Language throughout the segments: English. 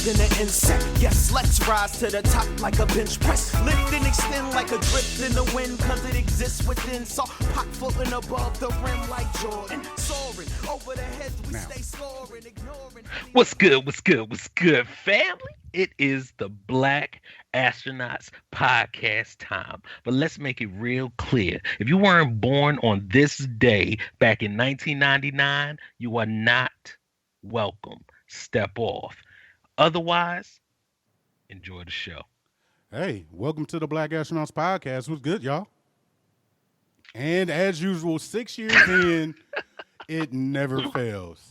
than an insect. Yes, let's rise to the top like a bench press. Lift and extend like a drift in the wind, cause it exists within. So pop footing above the rim like Jordan. Soaring over the heads, we stay scoring, ignoring. What's good, family? It is the Black Astronauts podcast time. But let's make it real clear. If you weren't born on this day back in 1999, you are not welcome. Step off. Otherwise, enjoy the show. Hey, welcome to the Black Astronauts podcast. What's good, y'all? And as usual, 6 years in, it never fails.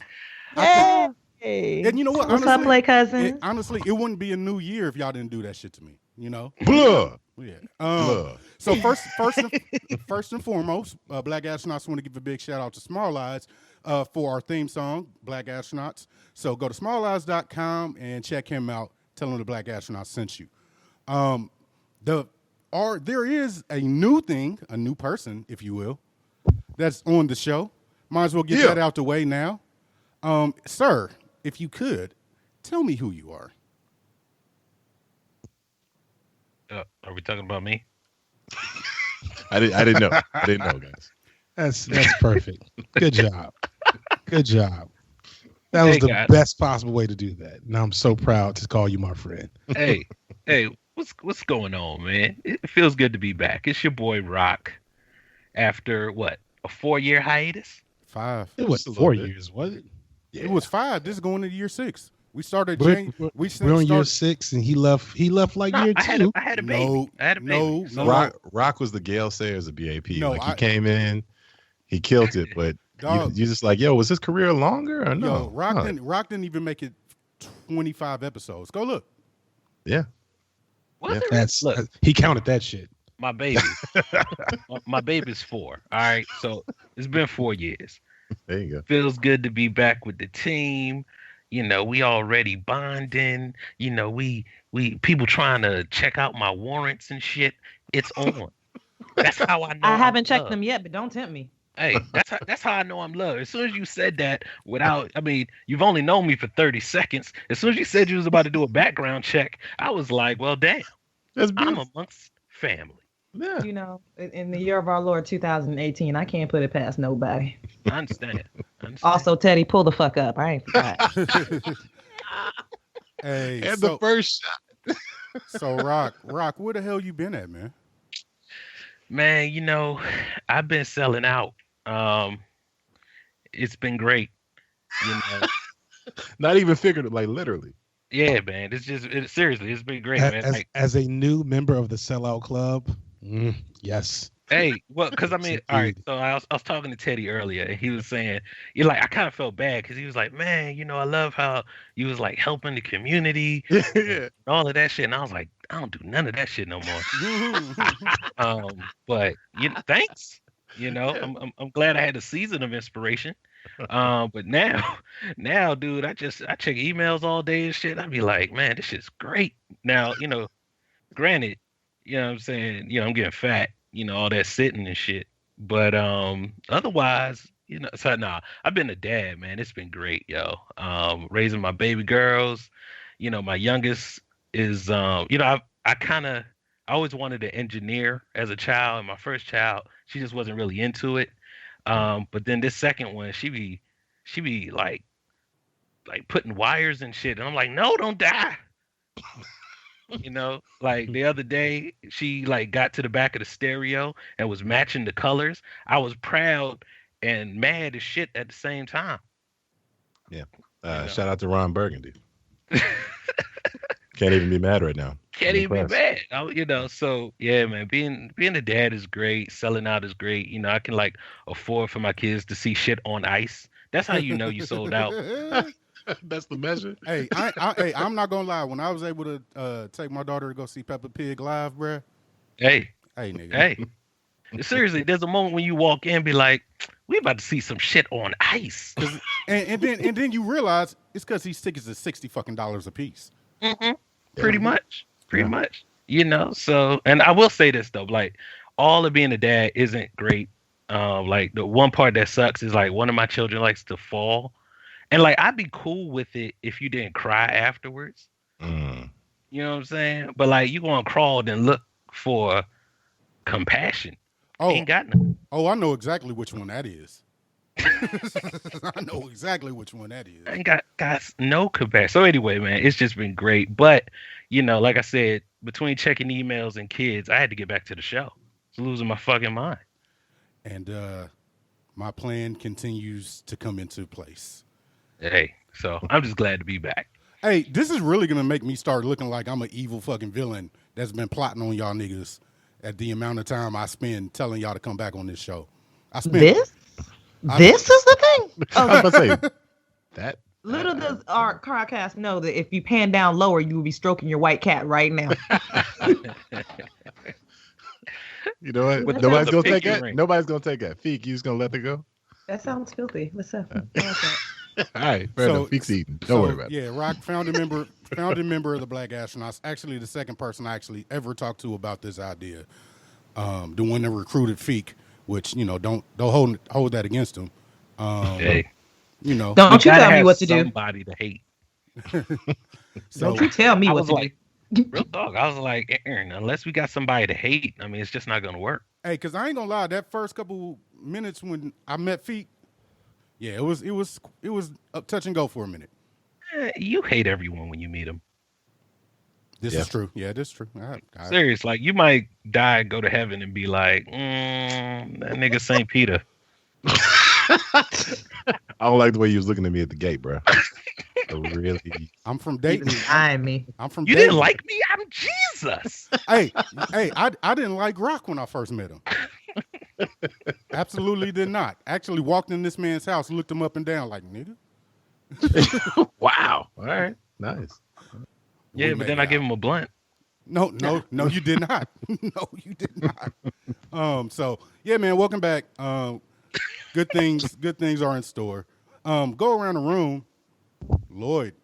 Hey. And you know what? What's up, Play Cousins? Honestly, it wouldn't be a new year if y'all didn't do that shit to me. You know? Blah. Yeah. So first and foremost, Black Astronauts want to give a big shout out to Small Eyes for our theme song, Black Astronauts. So go to smalleyes.com and check him out. Tell him the Black Astronauts sent you. There is a new thing, a new person, if you will, that's on the show. Might as well get that out the way now. Sir, if you could, tell me who you are. Are we talking about me? I didn't know. I didn't know, guys. That's perfect. Good job. That was the best possible way to do that. And I'm so proud to call you my friend. Hey, what's going on, man? It feels good to be back. It's your boy Rock. After what, a 4-year hiatus? 5. It was 4 years, was it? Yeah. It was 5. This is going into year 6. We started. We're on year 6, and he left like year 2. I had a baby. No. Rock was the Gale Sayers of BAP. He came in, he killed it, but you just like, yo, was his career longer or no? Yo, Rock didn't even make it 25 episodes. Go look. Yeah. Look, he counted that shit. My baby. my baby's 4. All right. So it's been 4 years. There you go. Feels good to be back with the team. You know, we already bonding. You know, we people trying to check out my warrants and shit. It's on. That's how I know. I haven't checked them yet, but don't tempt me. Hey, that's how I know I'm loved. As soon as you said that you've only known me for 30 seconds. As soon as you said you was about to do a background check, I was like, well, damn. I'm amongst family. Yeah. You know, in the year of our Lord 2018, I can't put it past nobody. I understand. Also, Teddy, pull the fuck up. I ain't forgot. Hey, and the first shot. So Rock, where the hell you been at, man? Man, you know, I've been selling out. It's been great. You know, not even figurative, like literally. Yeah, man. Seriously, it's been great, man. As a new member of the Sellout Club, yes. Hey, well, because I mean, all right. So I was talking to Teddy earlier, and he was saying, I kind of felt bad because he was like, man, you know, I love how you was like helping the community, and all of that shit. And I was like, I don't do none of that shit no more. But thanks. You know, I'm glad I had a season of inspiration. But now, dude, I check emails all day and shit. I'd be like, man, this shit's great. Now, you know, granted, you know what I'm saying, you know, I'm getting fat, you know, all that sitting and shit. But otherwise, you know, so I've been a dad, man. It's been great, yo. Raising my baby girls. You know, my youngest is you know, I always wanted to engineer as a child, and my first child, she just wasn't really into it. But then this second one, she be like putting wires and shit, and I'm like, no, don't die. You know, like the other day, she like got to the back of the stereo and was matching the colors. I was proud and mad as shit at the same time. Yeah. Shout out to Ron Burgundy. Can't even be mad right now. Can't even be mad. You know, so yeah, man, being a dad is great. Selling out is great. You know, I can like afford for my kids to see shit on ice. That's how you know you sold out. That's the measure. Hey, I'm not gonna lie. When I was able to take my daughter to go see Peppa Pig live, bruh. Hey, nigga. Hey, seriously, there's a moment when you walk in and be like, we about to see some shit on ice. and then you realize it's because these tickets are $60 a piece. Mm-hmm. Pretty much. You know, so, and I will say this though, like, all of being a dad isn't great. Like, the one part that sucks is like one of my children likes to fall. And like, I'd be cool with it if you didn't cry afterwards. You know what I'm saying? But like you gonna crawl and look for compassion. Ain't got none. Oh, I know exactly which one that is. I know exactly which one that is. I ain't got no compassion. So anyway, man, it's just been great. But like I said, between checking emails and kids, I had to get back to the show. I was losing my fucking mind. And my plan continues to come into place. Hey, so I'm just glad to be back. Hey, this is really gonna make me start looking like I'm an evil fucking villain that's been plotting on y'all niggas at the amount of time I spend telling y'all to come back on this show. This is the thing. I was about to say that. Little does our Carcast know that if you pan down lower, you will be stroking your white cat right now. You know what? Nobody's gonna take that. Nobody's gonna take that. Feek, you just gonna let it go? That sounds filthy. What's up? All right, fair enough. Feek's eating. Don't worry about it. Yeah, Rock, founding member of the Black Astronauts. Actually, the second person I actually ever talked to about this idea. The one that recruited Feek, which don't hold that against him. Hey, don't you tell me what to do. Somebody to hate. Don't you tell me what to do. Real talk. I was like, Aaron, unless we got somebody to hate, I mean, it's just not gonna work. Hey, because I ain't gonna lie, that first couple minutes when I met Feek, yeah, it was up touch and go for a minute. You hate everyone when you meet them. This is true. Yeah, this is true. Serious, like you might die and go to heaven and be like, that nigga St. Peter. I don't like the way you was looking at me at the gate, bro. Really? I'm from Dayton. I'm from You Dayton. didn't like me? I'm Jesus. Hey, I didn't like Rock when I first met him. Absolutely did not. Actually walked in this man's house, looked him up and down like, nigga. Wow. All right. Nice. Yeah, but then I gave him a blunt. No, you did not. No, you did not. So yeah, man, welcome back. Good things are in store. Go around the room. Lloyd,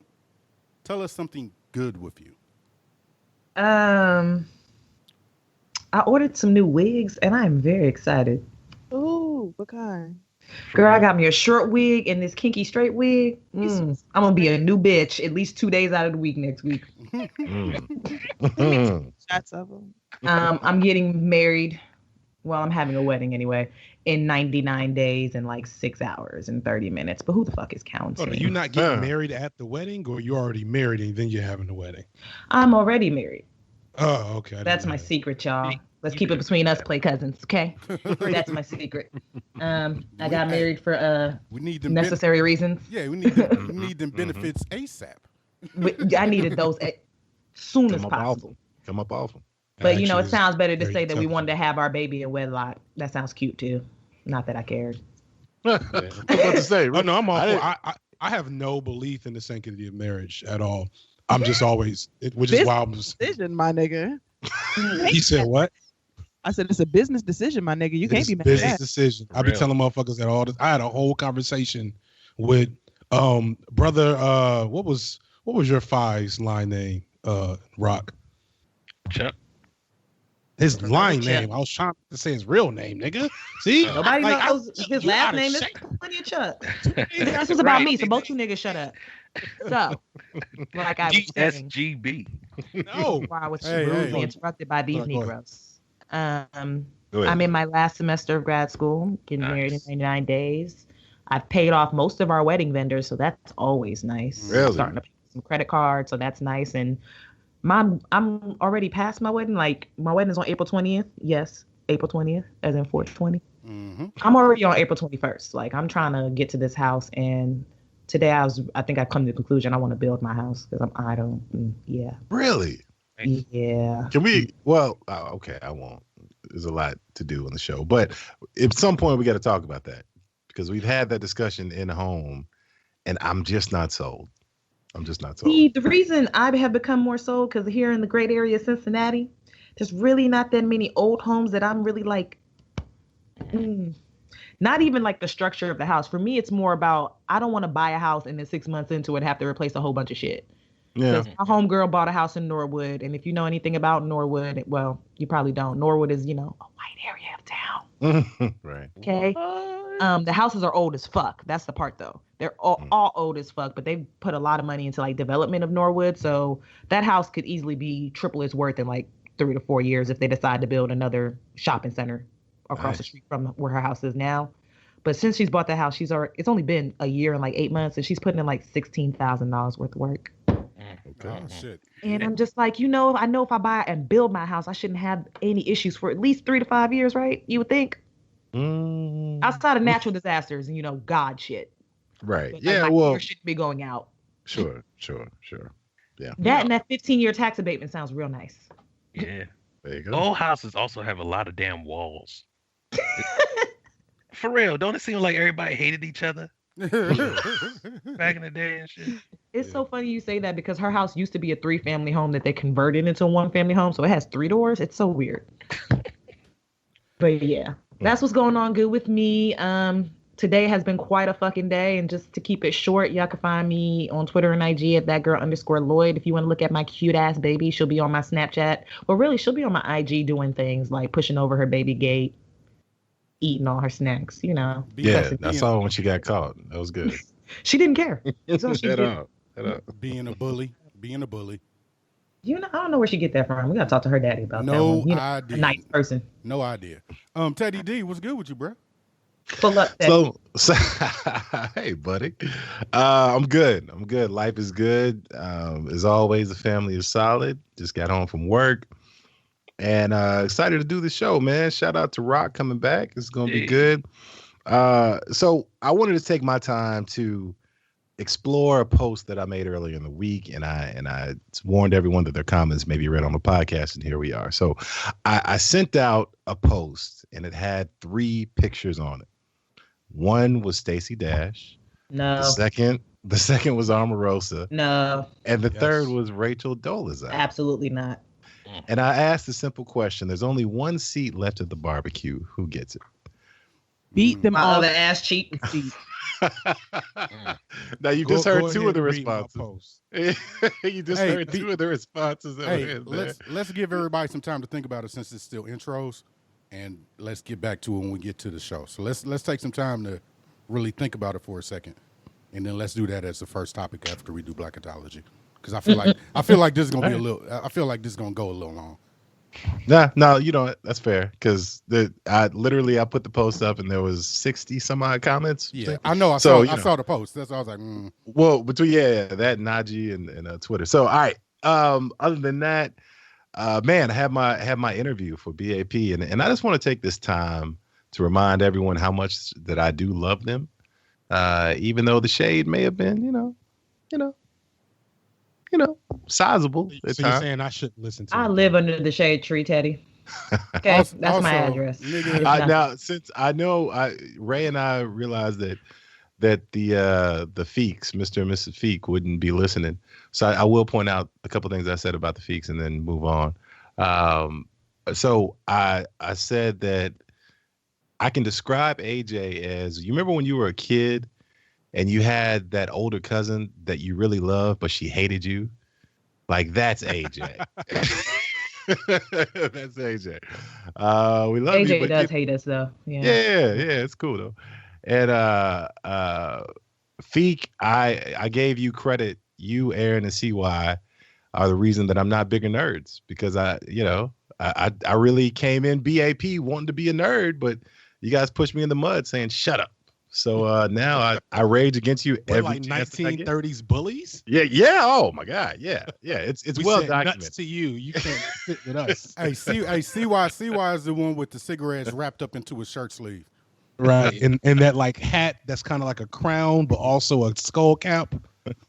tell us something good with you. I ordered some new wigs and I am very excited. Ooh, what kind? Girl, I got me a short wig and this kinky straight wig. I'm gonna be a new bitch at least 2 days out of the week next week. Shots of them. I'm getting married. Well, I'm having a wedding anyway in 99 days and like 6 hours and 30 minutes. But who the fuck is counting? Are you not getting married at the wedding, or you already married and then you're having the wedding? I'm already married. Oh, okay. That's my secret, y'all. Let's keep it between us, play cousins, okay? That's my secret. I got married for we need necessary reasons. Yeah, we need them benefits ASAP. I needed those as soon as possible. Come up off them. But it sounds better to say that we wanted to have our baby in wedlock. That sounds cute too. Not that I cared. I was about to say. Oh no, I'm all. I have no belief in the sanctity of marriage at all. I'm just always, which is why I was. Decision, my nigga. He said what? I said it's a business decision, my nigga. You can't be mad at that. Business decision. I be telling motherfuckers that all this. I had a whole conversation with brother. What was your Phi's line name? Rock. Chuck. His line name. I was trying to say his real name, nigga. See? Nobody knows his last name. Is plenty of Chuck. This was about me, so both you niggas shut up. So, like I was saying, SGB. No. I was rudely interrupted by these Negroes. I'm in my last semester of grad school, getting married in 99 days. I've paid off most of our wedding vendors, so that's always nice. Really? I'm starting to pay some credit cards, so that's nice. And I'm already past my wedding. Like my wedding is on April 20th. Yes, April 20th, as in 420. Mm-hmm. I'm already on April 21st. Like I'm trying to get to this house, and today I think I've come to the conclusion I want to build my house because I'm idle. Yeah. Really? Yeah. Can we? Well, okay, I won't. There's a lot to do on the show, but at some point we got to talk about that because we've had that discussion in home, and I'm just not sold. The reason I have become more sold because here in the great area of Cincinnati, there's really not that many old homes that I'm really like. Not even like the structure of the house. For me, it's more about I don't want to buy a house and then 6 months into it have to replace a whole bunch of shit. Yeah. My homegirl bought a house in Norwood, and if you know anything about Norwood, well, you probably don't. Norwood is, a white area of town. Right. Okay. The houses are old as fuck. That's the part though. They're all old as fuck, but they've put a lot of money into like development of Norwood. So that house could easily be triple its worth in like 3 to 4 years if they decide to build another shopping center across the street from where her house is now. But since she's bought the house, it's only been a year and like 8 months, and she's putting in like $16,000 worth of work. Okay. Oh shit. And I'm just like, I know if I buy and build my house, I shouldn't have any issues for at least 3 to 5 years, right? You would think. Outside of natural disasters and God shit. Right. But, yeah. my Well, year shouldn't be going out. Sure. Yeah. That and that 15-year tax abatement sounds real nice. Yeah. There you go. Old houses also have a lot of damn walls. For real, don't it seem like everybody hated each other back in the day and shit? It's so funny you say that because her house used to be a 3-family home that they converted into a 1-family home, so it has 3 doors. It's so weird. But yeah, that's what's going on good with me. Today has been quite a fucking day, and just to keep it short, y'all can find me on Twitter and IG at @thatgirl_Lloyd. If you want to look at my cute ass baby, she'll be on my Snapchat. Well, really, she'll be on my IG doing things like pushing over her baby gate, eating all her snacks, Yeah, I saw when she got caught. That was good. She didn't care. That's all she Head did. up. Being a bully. I don't know where she get that from. We gotta talk to her daddy about that No one. idea. A nice person. No idea. Teddy D, what's good with you, bro? Full up, Teddy. So hey, buddy. I'm good. Life is good. As always, the family is solid. Just got home from work. And excited to do the show, man. Shout out to Rock coming back. It's gonna be good. So I wanted to take my time to explore a post that I made earlier in the week, and I warned everyone that their comments may be read on the podcast, and here we are. So I sent out a post, and it had 3 pictures on it. One was Stacey Dash. No. The second was Omarosa. No. And the third was Rachel Dolezal. Absolutely not. And I asked a simple question. There's only one seat left at the barbecue. Who gets it? Beat them My all. other ass cheek. Now you just heard 2 of the responses. You just heard 2 of the responses. Let's give everybody some time to think about it since it's still intros, and let's get back to it when we get to the show. So let's take some time to really think about it for a second, and then let's do that as the first topic after we do Blacketology, because I feel like this is gonna be a little. I feel like this is gonna go a little long. No, that's fair, because I put the post up and there was 60 some odd commenents. Yeah, I know. I saw the post. That's why I was like, Well, between that Najee and Twitter. So all right. Other than that, man, I have my interview for BAP, and I just want to take this time to remind everyone how much that I do love them, even though the shade may have been, sizable. So you're saying I shouldn't listen to I it. live under the shade tree, Teddy. Okay, that's my address. Now, since I know Ray and I realized that the Feeks, Mr. and Mrs. Feek, wouldn't be listening. So I will point out a couple things I said about the Feeks and then move on. So I said that I can describe AJ as, you remember when you were a kid and you had that older cousin that you really loved, but she hated you? Like, that's AJ. That's AJ. We love AJ you. But does hate us, though. Yeah, it's cool, though. And Feek, I gave you credit. You, Aaron, and CY are the reason that I'm not bigger nerds, because I really came in BAP wanting to be a nerd, but you guys pushed me in the mud saying, shut up. So now I rage against you every like 1930s bullies. Yeah. Oh my God. Yeah. It's well documented. Nuts to you. You can't sit with us. Hey, CY is the one with the cigarettes wrapped up into his shirt sleeve. Right. And that like hat that's kind of like a crown, but also a skull cap.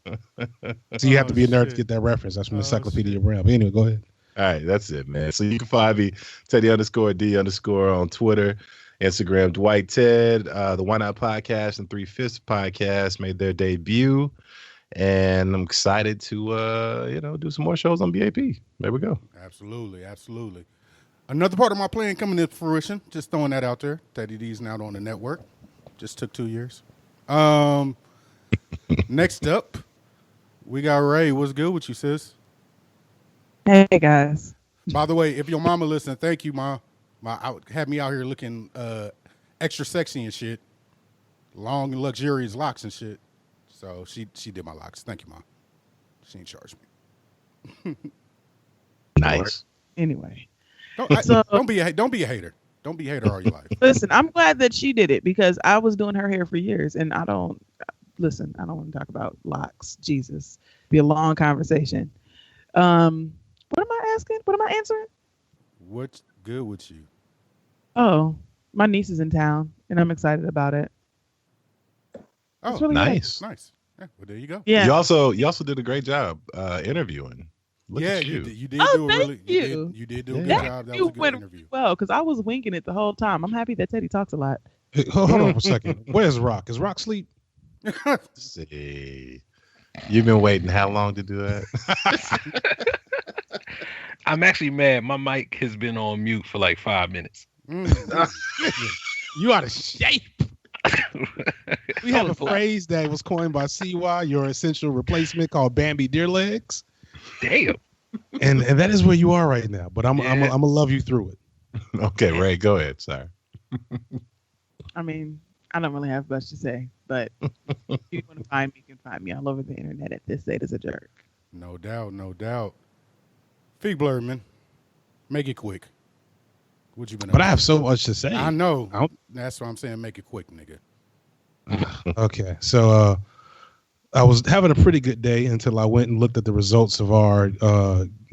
So you have to be a nerd to get that reference. That's from Encyclopedia Brown. But anyway, go ahead. All right, that's it, man. So you can find me, Teddy_D_ on Twitter, Instagram, Dwight Ted. The Why Not Podcast and 3/5 Podcast made their debut, and I'm excited to do some more shows on BAP. There we go. Absolutely. Another part of my plan coming to fruition. Just throwing that out there. Teddy D's now on the network. Just took 2 years. Next up, we got Ray. What's good with you, sis? Hey guys. By the way, if your mama listen, thank you, Ma. Had me out here looking extra sexy and shit, long and luxurious locks and shit. So she did my locks. Thank you, Mom. She ain't charged me. Nice. Anyway, don't be a hater. Don't be a hater all your life. Listen, I'm glad that she did it because I was doing her hair for years, and I don't want to talk about locks. Jesus, be a long conversation. What am I asking? What am I answering? What's good with you? Oh, my niece is in town, and I'm excited about it. Oh, really nice. Nice. Yeah, well, there you go. Yeah. You also did a great job interviewing. Look at you. You did Oh, do a thank really you. You did do a good That job. That was a good interview. Well, because I was winking it the whole time. I'm happy that Teddy talks a lot. Hey, hold on for a second. Where's Rock? Is Rock asleep? See, you've been waiting how long to do that? I'm actually mad. My mic has been on mute for like 5 minutes. You out of shape. We have a phrase that was coined by CY, your essential replacement, called Bambi Deer Legs. Damn. And that is where you are right now. But I'm gonna love you through it. Okay, Ray, go ahead. Sorry. I mean, I don't really have much to say, but if you want to find me, you can find me all over the internet at This State is a Jerk. No doubt, no doubt. Fig Blurman, make it quick. What you been? But I have so much to say. I know. That's what I'm saying. Make it quick, nigga. Okay, so I was having a pretty good day until I went and looked at the results of our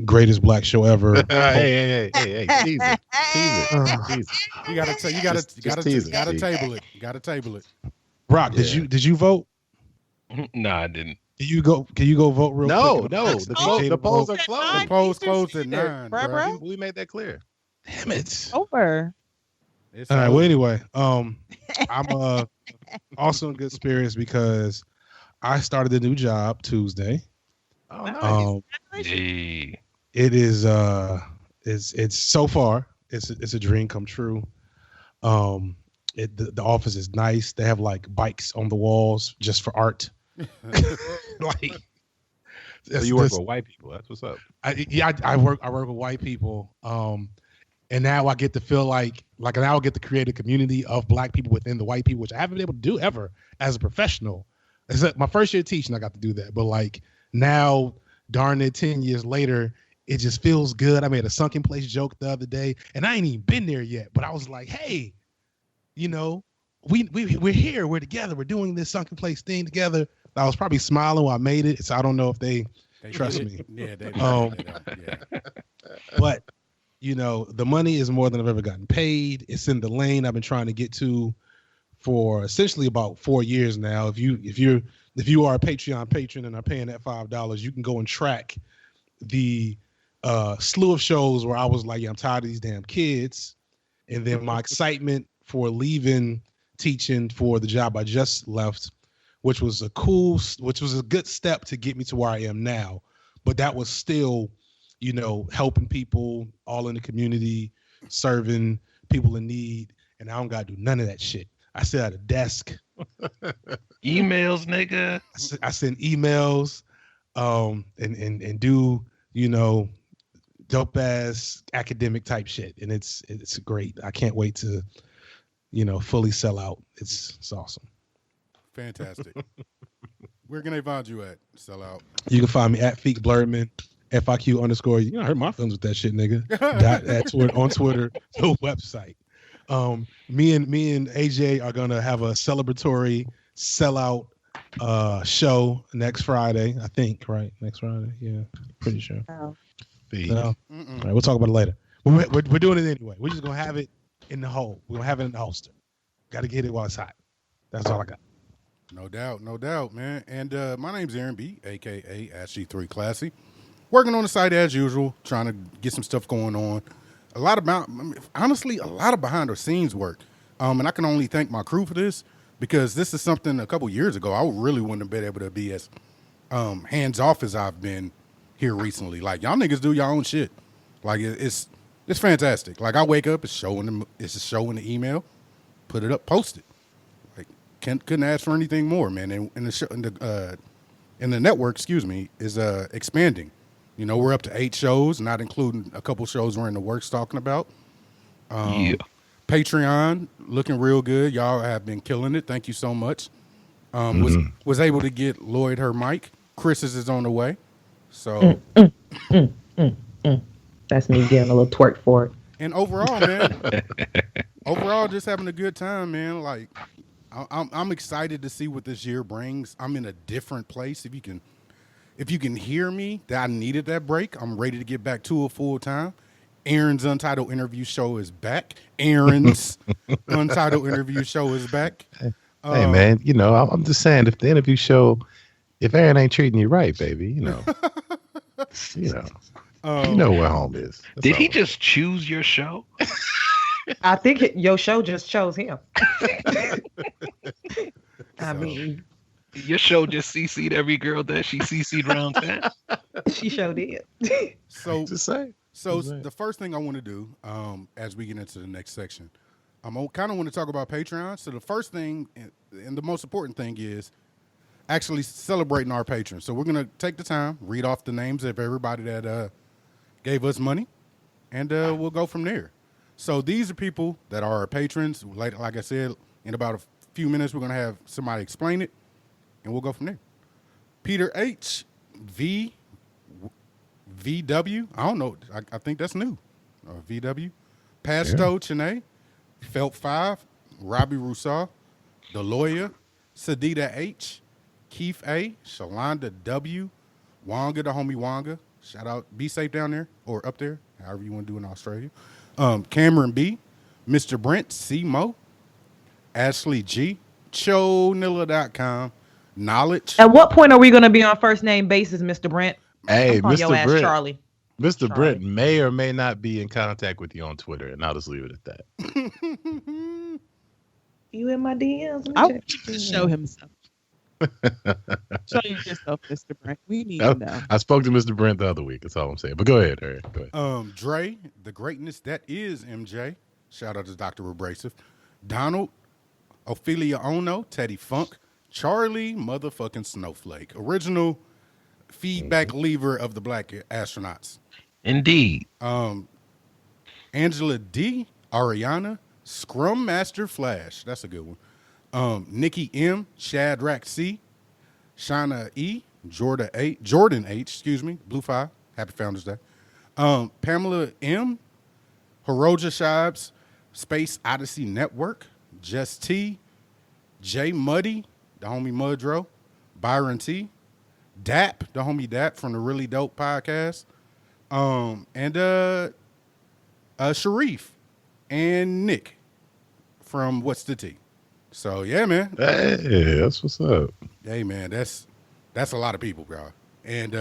greatest black show ever. Hey, tease it. You gotta table it. You gotta table it. Rock, did you vote? No, I didn't. Can you go vote real quick? No. The polls are closed. The polls closed at 9, bro. We made that clear. Damn it. Over. All right. Well, anyway, I'm also in good spirits because I started a new job Tuesday. Oh, nice. Hey. It is it's so far it's a dream come true. The office is nice. They have like bikes on the walls just for art. Like, so you work with white people. That's what's up. I work with white people. And now I get to feel like now I get to create a community of black people within the white people, which I haven't been able to do ever as a professional. It's like my first year teaching, I got to do that. But like now, darn it, 10 years later, it just feels good. I made a sunken place joke the other day, and I ain't even been there yet. But I was like, hey, we're here, we're together, we're doing this sunken place thing together. I was probably smiling while I made it, so I don't know if they trust me. Yeah, But the money is more than I've ever gotten paid. It's in the lane I've been trying to get to for essentially about 4 years now. If you are a Patreon patron and are paying that $5, you can go and track the slew of shows where I was like, yeah, I'm tired of these damn kids. And then my excitement for leaving teaching for the job I just left, which was a good step to get me to where I am now. But that was still, helping people all in the community, serving people in need. And I don't got to do none of that shit. I sit at a desk. Emails, nigga. I send emails and do, dope ass academic type shit. And it's great. I can't wait to, fully sell out. It's awesome. Fantastic. Where can they find you at? Sell out. You can find me at Feek Blurman, FIQ_. I hurt my feelings with that shit, nigga. On Twitter, the website. Me and AJ are gonna have a celebratory sellout show next Friday. I think, right? Next Friday, yeah, pretty sure. Oh. All right, we'll talk about it later. We're doing it anyway. We're just gonna have it in the hole. We're gonna have it in the holster. Got to get it while it's hot. That's all I got. No doubt, man. And my name's Aaron B, aka Ashy3 Classy. Working on the site as usual, trying to get some stuff going on. Honestly, a lot of behind the scenes work. And I can only thank my crew for this because this is something a couple years ago I really wouldn't have been able to be as hands off as I've been here recently. Like, y'all niggas do your own shit. Like, it's fantastic. Like, I wake up, it's a show in the email, put it up, post it. Like, couldn't ask for anything more, man. And the network, is expanding. We're up to 8 shows, not including a couple shows we're in the works talking about. Yeah. Patreon looking real good. Y'all have been killing it. Thank you so much. Was able to get Lloyd her mic. Chris's is on the way. So That's me getting a little twerk for it. and overall, man, overall just having a good time, man. Like I'm excited to see what this year brings. I'm in a different place. If you can hear me, that I needed that break. I'm ready to get back to it full time. Aaron's Untitled Interview Show is back. Aaron's Untitled Interview Show is back. Hey man, I'm just saying, if the interview show, if Aaron ain't treating you right, baby, you know where home is. That's Did he all. just choose your show? I think your show just chose him. I mean, Your show just CC'd every girl that she CC'd round 10? she sure did. So Just say. So the first thing I want to do, as we get into the next section, I kind of want to talk about Patreon. So the first thing and the most important thing is actually celebrating our patrons. So we're going to take the time, read off the names of everybody that gave us money, and we'll go from there. So these are people that are our patrons. Like I said, in about a few minutes, we're going to have somebody explain it, and we'll go from there. Peter H. VW, I don't know. I think that's new. VW. Pasto Chene, Felt 5, Robbie Rousseau, The Lawyer, Sadida H, Keith A, Shalonda W, Wonga the homie Wonga. Shout out. Be safe down there or up there, however you want to do in Australia. Cameron B, Mr. Brent C. Mo, Ashley G, ChoNilla.com, Knowledge. At what point are we going to be on first name basis, Mr. Brent? Hey, I'm calling your Mr. ass Brent. Charlie. Mr. Charlie. Brent may or may not be in contact with you on Twitter, and I'll just leave it at that. You in my DMs? I want you to show himself. Show yourself, Mr. Brent. We need to know. I spoke to Mr. Brent the other week. That's all I'm saying. But go ahead, Harry. Go ahead. Dre, the greatness that is MJ. Shout out to Dr. Abrasive. Donald, Ophelia Ono, Teddy Funk, Charlie motherfucking Snowflake. Original feedback lever of the Black Astronauts. Indeed. Angela D, Ariana, Scrum Master Flash. That's a good one. Nikki M, Shadrack C, Shauna E, Jordan H, Blue 5. Happy Founders Day. Pamela M, Hiroja Shibes, Space Odyssey Network, Just T, J Muddy, the homie Mudro, Byron T, Dap, the homie Dap from the Really Dope podcast, and Sharif and Nick from What's the Tea. So yeah, man. Hey, that's what's up. Hey man, that's a lot of people, bro. And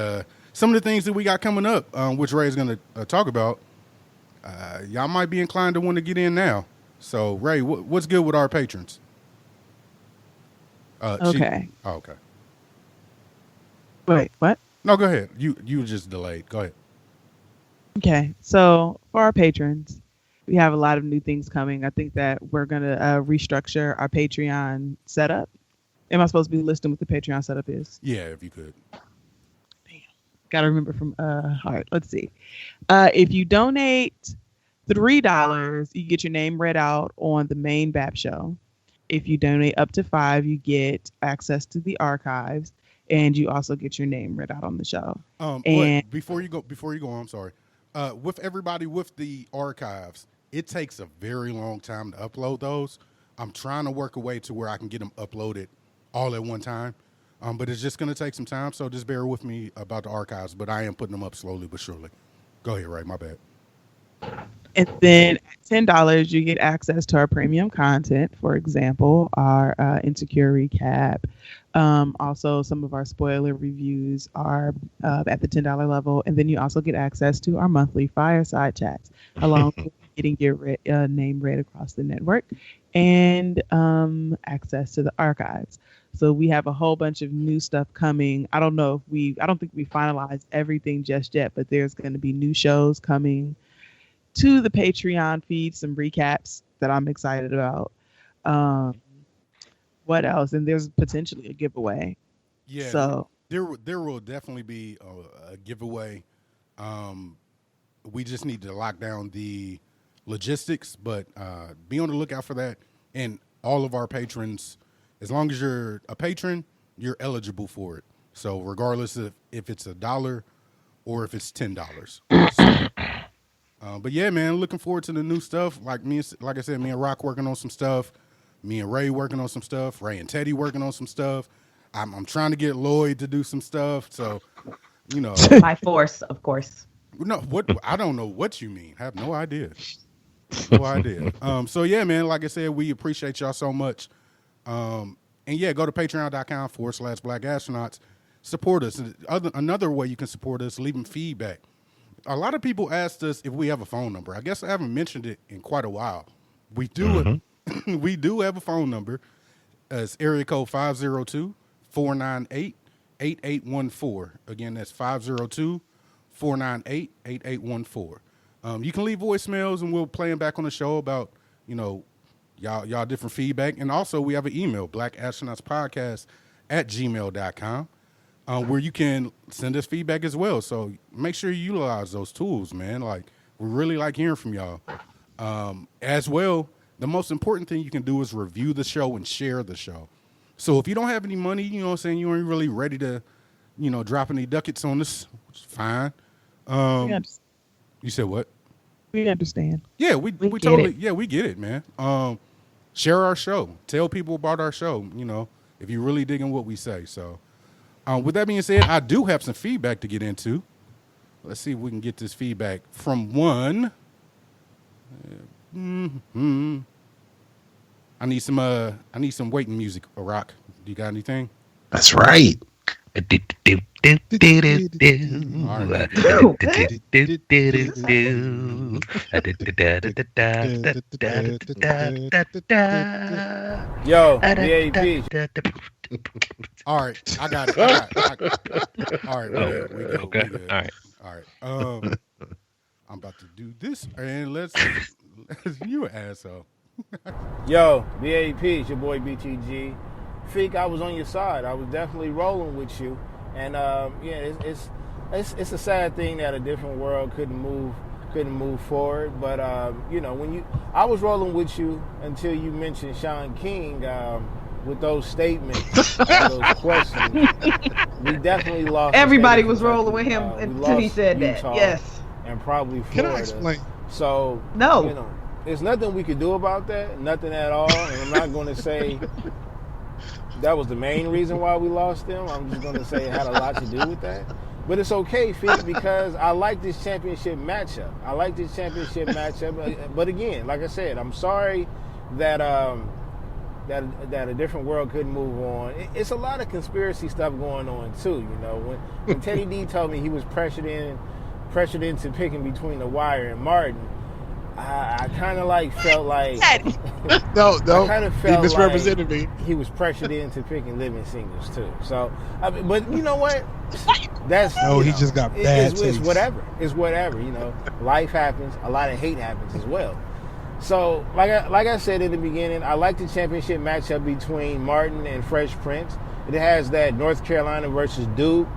some of the things that we got coming up, which Ray is going to talk about, y'all might be inclined to want to get in now. So Ray, what's good with our patrons? Okay. Okay. Wait, what? No, go ahead. You were just delayed. Go ahead. Okay, so for our patrons, we have a lot of new things coming. I think that we're going to restructure our Patreon setup. Am I supposed to be listing what the Patreon setup is? Yeah, if you could. Damn. Got to remember from heart. Let's see. If you donate $3, you get your name read out on the main BAP show. If you donate up to $5, you get access to the archives. And you also get your name read out on the show. And before you go, I'm sorry. With everybody with the archives, it takes a very long time to upload those. I'm trying to work a way to where I can get them uploaded all at one time. But it's just going to take some time, so just bear with me about the archives. But I am putting them up slowly but surely. Go ahead, Ray. My bad. And then at $10, you get access to our premium content. For example, our Insecure recap. Also, some of our spoiler reviews are at the $10 level. And then you also get access to our monthly fireside chats, along with getting your name read across the network and access to the archives. So we have a whole bunch of new stuff coming. I don't think we finalized everything just yet, but there's going to be new shows coming to the Patreon feed, some recaps that I'm excited about. What else? And there's potentially a giveaway. Yeah. So there will definitely be a giveaway. We just need to lock down the logistics, but be on the lookout for that. And all of our patrons, as long as you're a patron, you're eligible for it. So regardless of if it's $1 or if it's $10. So, but yeah, man, looking forward to the new stuff. Like I said, me and Rock working on some stuff. Me and Ray working on some stuff. Ray and Teddy working on some stuff. I'm trying to get Lloyd to do some stuff. So, you know, by force, of course. No, what I don't know what you mean. I have no idea. No idea. So yeah, man, like I said, we appreciate y'all so much. And yeah, go to patreon.com/Black Astronauts. Support us. Another way you can support us, leaving feedback. A lot of people asked us if we have a phone number. I guess I haven't mentioned it in quite a while. We do. We do have a phone number. It's area code 502-498-8814. Again, that's 502-498-8814. You can leave voicemails and we'll play them back on the show about, y'all different feedback. And also we have an email, blackasstronautspodcast@gmail.com. Where you can send us feedback as well. So make sure you utilize those tools, man. Like, we really like hearing from y'all. As well, the most important thing you can do is review the show and share the show. So if you don't have any money, you know what I'm saying, you ain't really ready to, drop any ducats on this, which is fine. You said what? We understand. Yeah, we totally, yeah, we get it, man. Share our show. Tell people about our show, if you're really digging what we say. So, with that being said, I do have some feedback to get into. Let's see if we can get this feedback from one. I need some waiting music, Rock. Do you got anything? That's right. All right. Yo, BAP. All right, I got it. All right, we good. Okay. All right. I'm about to do this, and let's you an asshole. Yo, BAP, it's your boy BTG. Feek, I was on your side. I was definitely rolling with you, and it's a sad thing that a different world couldn't move forward. But I was rolling with you until you mentioned Sean King. With those statements, those questions, we definitely lost. Everybody was rolling with him until he said Utah, that. Yes, and probably Florida. Can I explain? So no, there's nothing we could do about that. Nothing at all. And I'm not going to say that was the main reason why we lost them. I'm just going to say it had a lot to do with that. But it's okay, Fitz, because I like this championship matchup. But again, like I said, I'm sorry that that a different world couldn't move on. It's a lot of conspiracy stuff going on too. When Teddy D told me he was pressured into picking between The Wire and Martin, I kind of felt like no, I kind of felt he misrepresented me. He was pressured into picking living singles too. So, but you know what? That's he just got bad taste. It's whatever. It's whatever. Life happens. A lot of hate happens as well. So, like I said in the beginning, I like the championship matchup between Martin and Fresh Prince. It has that North Carolina versus Duke,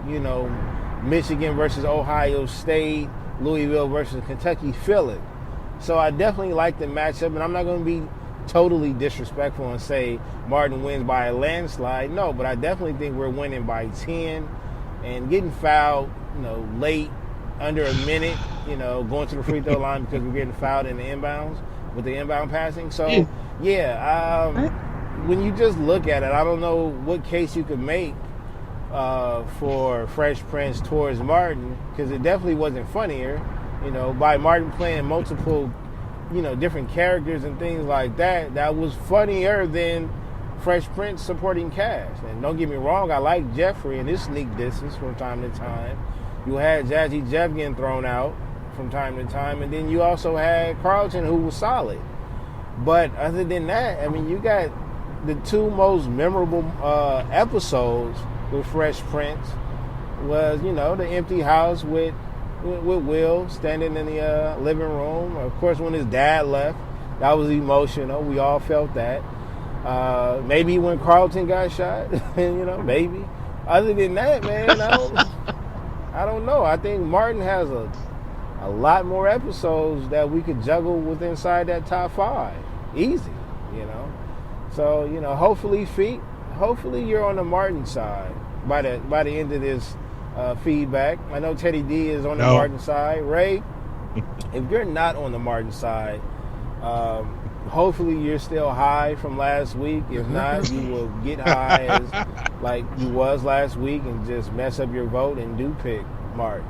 Michigan versus Ohio State, Louisville versus Kentucky feeling. So I definitely like the matchup, and I'm not going to be totally disrespectful and say Martin wins by a landslide. No, but I definitely think we're winning by 10 and getting fouled, late, under a minute, going to the free throw line because we're getting fouled in the inbounds. With the inbound passing. So, when you just look at it, I don't know what case you could make for Fresh Prince towards Martin, because it definitely wasn't funnier, by Martin playing multiple, different characters and things like that. That was funnier than Fresh Prince supporting Cash. And don't get me wrong, I like Jeffrey and his sneak distance from time to time. You had Jazzy Jeff getting thrown out from time to time, and then you also had Carlton, who was solid. But other than that, you got the two most memorable episodes with Fresh Prince was, the empty house with Will standing in the living room. Of course, when his dad left, that was emotional. We all felt that. Maybe when Carlton got shot, maybe. Other than that, man, I don't know. I think Martin has a lot more episodes that we could juggle with inside that top 5. Easy, you know. So, you know, hopefully you're on the Martin side by the end of this feedback. I know Teddy D is on the Martin side. Ray, if you're not on the Martin side, hopefully you're still high from last week. If not, you will get high as like you was last week and just mess up your vote and do pick Martin.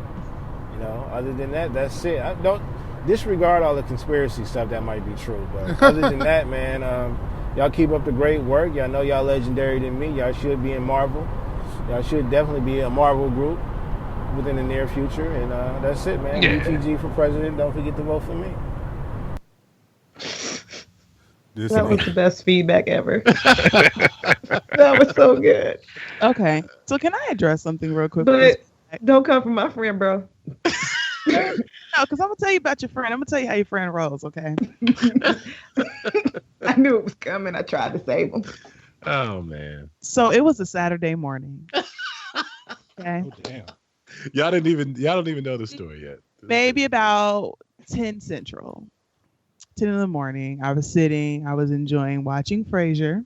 You know, other than that, that's it. I don't disregard all the conspiracy stuff that might be true, but other than that, man, y'all keep up the great work. Y'all know y'all legendary than me. Y'all should be in Marvel. Y'all should definitely be a Marvel group within the near future, and that's it, man. Yeah. BTG for president. Don't forget to vote for me. That was the best feedback ever. That was so good. Okay, so can I address something real quick? But don't come from my friend, bro. No, because I'm gonna tell you about your friend. I'm gonna tell you how your friend rolls. Okay. I knew it was coming. I tried to save him. Oh man. So it was a Saturday morning. Okay. Oh, damn. Y'all don't even know the story yet. Maybe about 10 Central. 10 in the morning. I was enjoying watching Frasier.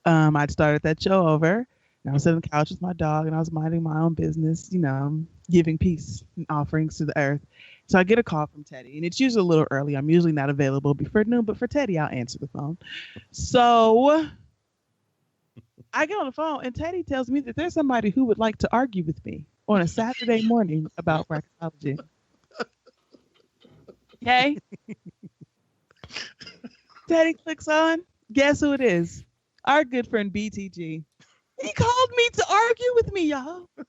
I'd started that show over, and I was sitting on the couch with my dog, and I was minding my own business, you know, giving peace and offerings to the earth. So I get a call from Teddy, and it's usually a little early. I'm usually not available before noon, but for Teddy, I'll answer the phone. So I get on the phone, and Teddy tells me that there's somebody who would like to argue with me on a Saturday morning about Blacketology. Okay? Teddy clicks on. Guess who it is? Our good friend BTG. He called me to argue with me, y'all. And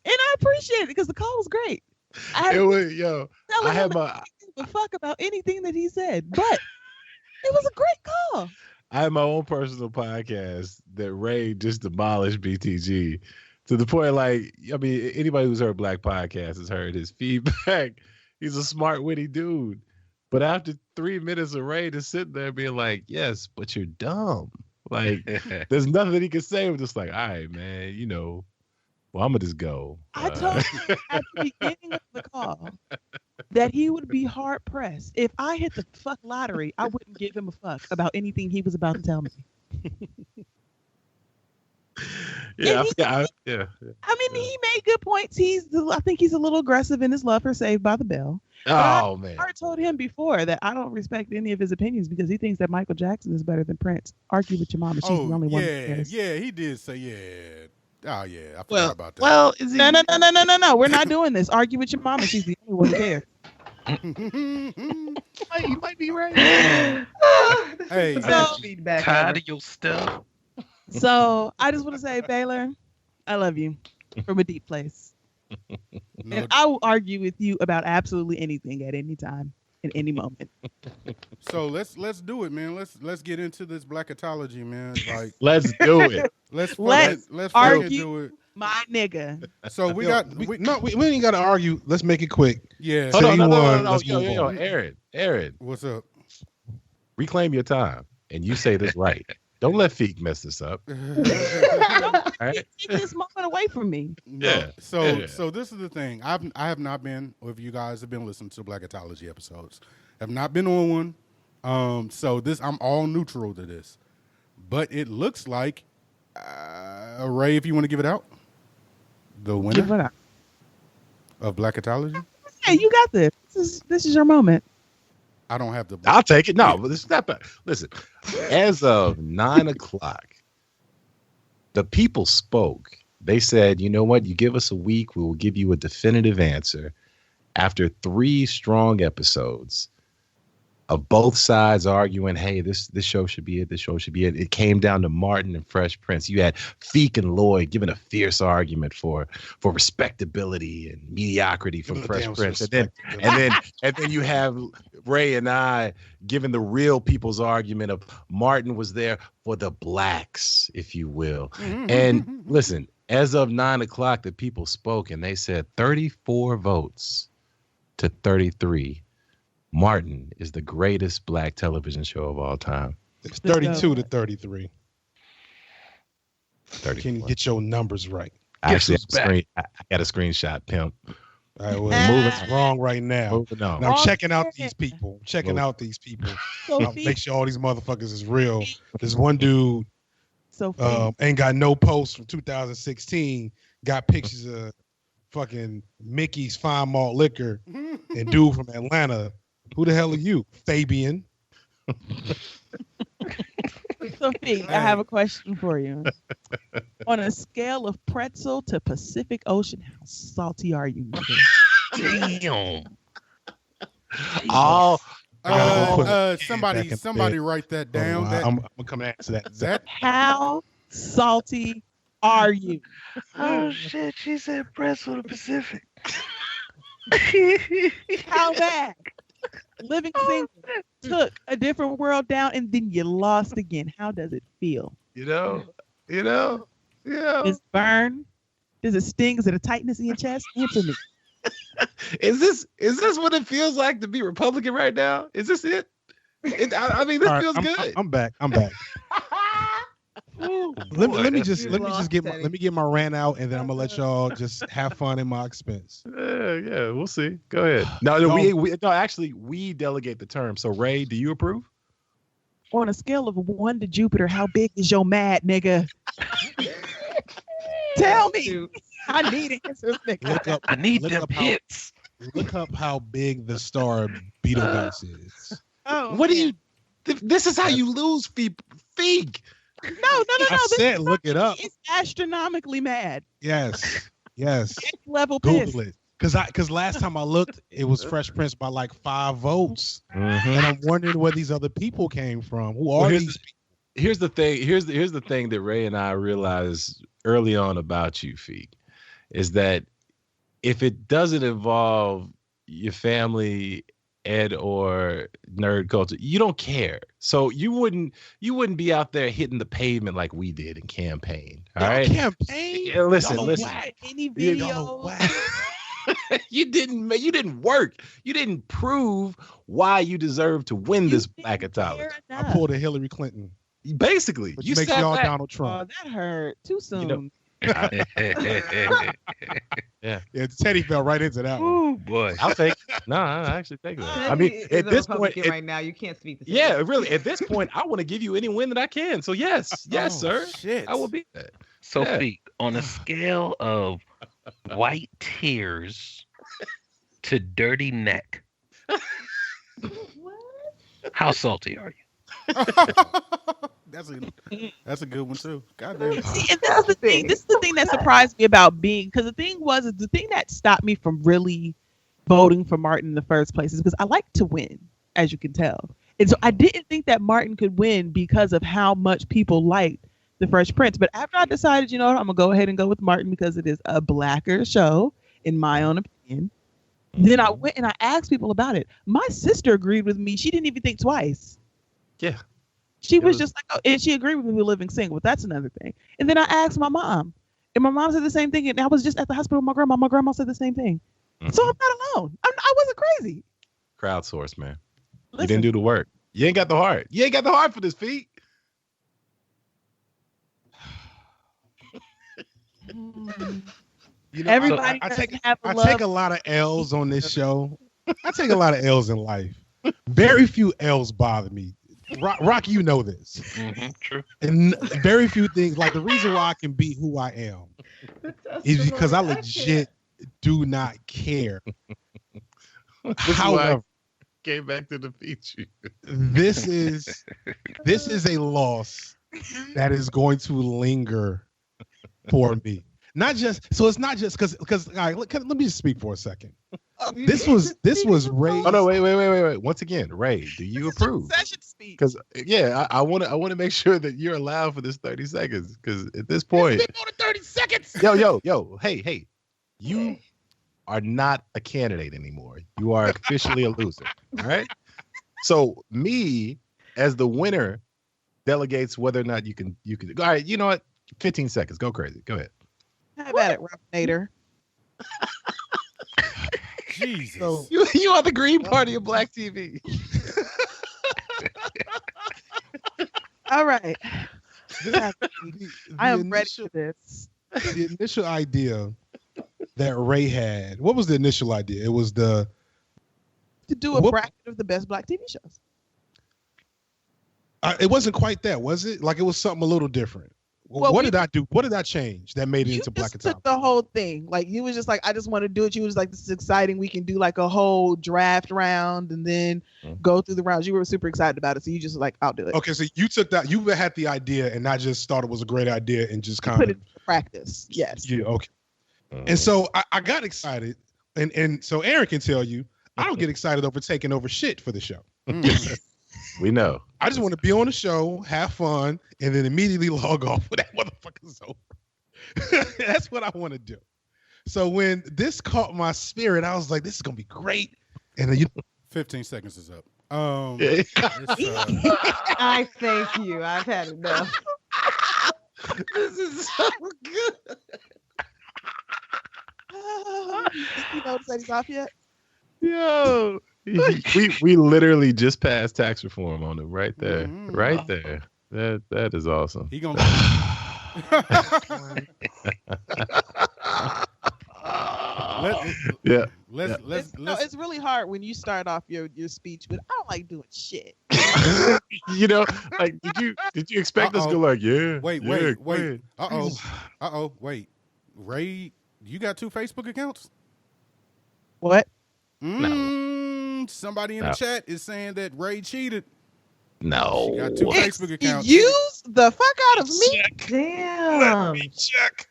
I appreciate it because the call was great. I had a fuck about anything that he said, but it was a great call. I have my own personal podcast that Ray just demolished BTG to the point, like, I mean, anybody who's heard Black Podcast has heard his feedback. He's a smart, witty dude. But after 3 minutes of Ray just sitting there being like, yes, but you're dumb. Like, there's nothing he can say. I'm just like, all right, man, you know, well, I'm going to just go. I told him at the beginning of the call that he would be hard pressed. If I hit the fuck lottery, I wouldn't give him a fuck about anything he was about to tell me. I mean, he made good points. I think he's a little aggressive in his love for Saved by the Bell. Oh, man. I told him before that I don't respect any of his opinions because he thinks that Michael Jackson is better than Prince. Argue with your mama. She's the only one who cares. Yeah, he did say, yeah. Oh, yeah. I forgot about that. Well, is he... No. We're not doing this. Argue with your mama. She's the only one who cares. You might be right. Hey, feedback. Tired of your stuff. So I just want to say, Baylor, I love you from a deep place. No, And I will argue with you about absolutely anything at any time, in any moment. so let's do it, man. Let's get into this Blacketology, man. Like, let's do it. let's argue. do it. My nigga. So we ain't got to argue. Let's make it quick. Yeah. Hold on, no. Yo, Aaron. What's up? Reclaim your time, and you say this right. Don't let Feek mess this up. Don't take this moment away from me. Yeah. So this is the thing. I have not been, or if you guys have been listening to Blacketology episodes, have not been on one. So I'm all neutral to this, but it looks like Ray, if you want to give it out, the winner Give it out. of Blacketology. Hey, you got this. This is your moment. I don't have the. I'll take it. No, but this is not bad. Listen, as of 9:00, the people spoke. They said, you know what? You give us a week, we will give you a definitive answer. After 3 strong episodes of both sides arguing, hey, this show should be it, this show should be it. It came down to Martin and Fresh Prince. You had Feek and Lloyd giving a fierce argument for respectability and mediocrity from Fresh Prince. And then you have Ray and I giving the real people's argument of Martin was there for the blacks, if you will. And listen, as of 9:00, the people spoke and they said 34 votes to 33. Martin is the greatest black television show of all time. It's 32 to 33. 34. Can you get your numbers right? I got a screenshot, pimp. All right, well, moving wrong right now. Moving on. And I'm checking out these people. So I'll make sure all these motherfuckers is real. This one dude So ain't got no posts from 2016. Got pictures of fucking Mickey's Fine Malt Liquor and dude from Atlanta. Who the hell are you, Fabian? Sophie, I have a question for you. On a scale of pretzel to Pacific Ocean, how salty are you? Damn. Oh, somebody write that down. I'm gonna come and answer that. How salty are you? Oh shit! She said pretzel to Pacific. How bad? Living single, took a different world down, and then you lost again. How does it feel? Yeah. Does it burn? Does it sting? Is it a tightness in your chest? Answer me. Is this what it feels like to be Republican right now? Is this it? I mean, this feels good. I'm back. Let me get my rant out, and then I'm gonna let y'all just have fun at my expense. Yeah, we'll see. Go ahead. No, we delegate the term. So Ray, do you approve? On a scale of 1 to Jupiter, how big is your mad, nigga? Tell me. I need answers, nigga. I need them hits. Look up how big the star Betelgeuse is. What do you? This is how you lose Feig. No. I said look it up. It's astronomically mad. Yes. Level piss. Google it. Because last time I looked, it was Fresh Prince by like 5 votes. Mm-hmm. And I'm wondering where these other people came from. Who are these people? Here's the thing. Here's the thing that Ray and I realized early on about you, Feig, is that if it doesn't involve your family, ed, or nerd culture, you don't care. So you wouldn't be out there hitting the pavement like we did in campaign. All right. Campaign. Yeah, listen. Any video. You didn't work. You didn't prove why you deserve to win this Blacketology. I pulled a Hillary Clinton. Basically, But you make sat y'all back. Donald Trump. That hurt too soon. Yeah, Teddy fell right into that one. Oh boy. I'll take. No, I actually take that. Teddy I mean, is at a this point, Republican right now, you can't speak the same. yeah, really. At this point, I want to give you any win that I can. So yes, sir. Shit. I will be that. Sophie, on a scale of white tears to dirty neck, how salty are you? That's a good one too. Goddamn. See, and that's the thing. This is the thing that surprised me about being, because the thing that stopped me from really voting for Martin in the first place is because I like to win, as you can tell. And so I didn't think that Martin could win because of how much people liked The Fresh Prince. But after I decided, I'm going to go ahead and go with Martin because it is a blacker show, in my own opinion. Then I went and I asked people about it. My sister agreed with me. She didn't even think twice. Yeah. She was just like, oh, and she agreed with me with living single. That's another thing. And then I asked my mom, and my mom said the same thing. And I was just at the hospital with my grandma. My grandma said the same thing. Mm-hmm. So I'm not alone. I wasn't crazy. Crowdsource, man. Listen, You didn't do the work. You ain't got the heart. You ain't got the heart for this, Feig. Everybody I take have a lot of L's on this show. I take a lot of L's in life. Very few L's bother me. Rocky, you know this. Mm-hmm, true. And very few things, like the reason why I can be who I am is because I legit do not care. However, came back to defeat you. this is a loss that is going to linger for me. It's not just because all right, let me just speak for a second. This was Ray. Oh no, wait. Once again, Ray, do you approve? Session speak. Because I want to make sure that you're allowed for this 30 seconds. Because at this point, It's been more than 30 seconds. yo, hey, you are not a candidate anymore. You are officially a loser. All right. So me as the winner delegates whether or not you can. All right. You know what? 15 seconds. Go crazy. Go ahead. How about it, Nader? Jesus. So, You are the Green Party of Black TV. All right. I am ready initial- for this. The initial idea that Ray had. What was the initial idea? It was to do a bracket of the best Black TV shows. It wasn't quite that, was it? Like it was something a little different. Well, what did I do? What did I change that made it into Blacketology? You took the whole thing. Like you was just like, I just want to do it. You was like, this is exciting. We can do like a whole draft round and then go through the rounds. You were super excited about it, so you just like, I'll do it. Okay, so you took that. You had the idea and not just thought it was a great idea and just kind of put it into practice. Yes. Yeah. Okay. And so I got excited, and so Aaron can tell you, I don't get excited over taking over shit for the show. We know. I just want to be on the show, have fun, and then immediately log off when that motherfucker's over. That's what I want to do. So when this caught my spirit, I was like, this is going to be great. And then 15 seconds is up. I thank you. I've had enough. This is so good. You know that he's off yet? Yo. we literally just passed tax reform on him right there. Right there. That is awesome. He gonna it's really hard when you start off your speech, but I don't like doing shit. You know, like did you expect us to go like, yeah? Wait. Wait. Ray, you got 2 Facebook accounts? What? No. Somebody in the chat is saying that Ray cheated. No. She got 2 Facebook accounts. Use the fuck out of me. Damn. Let me check.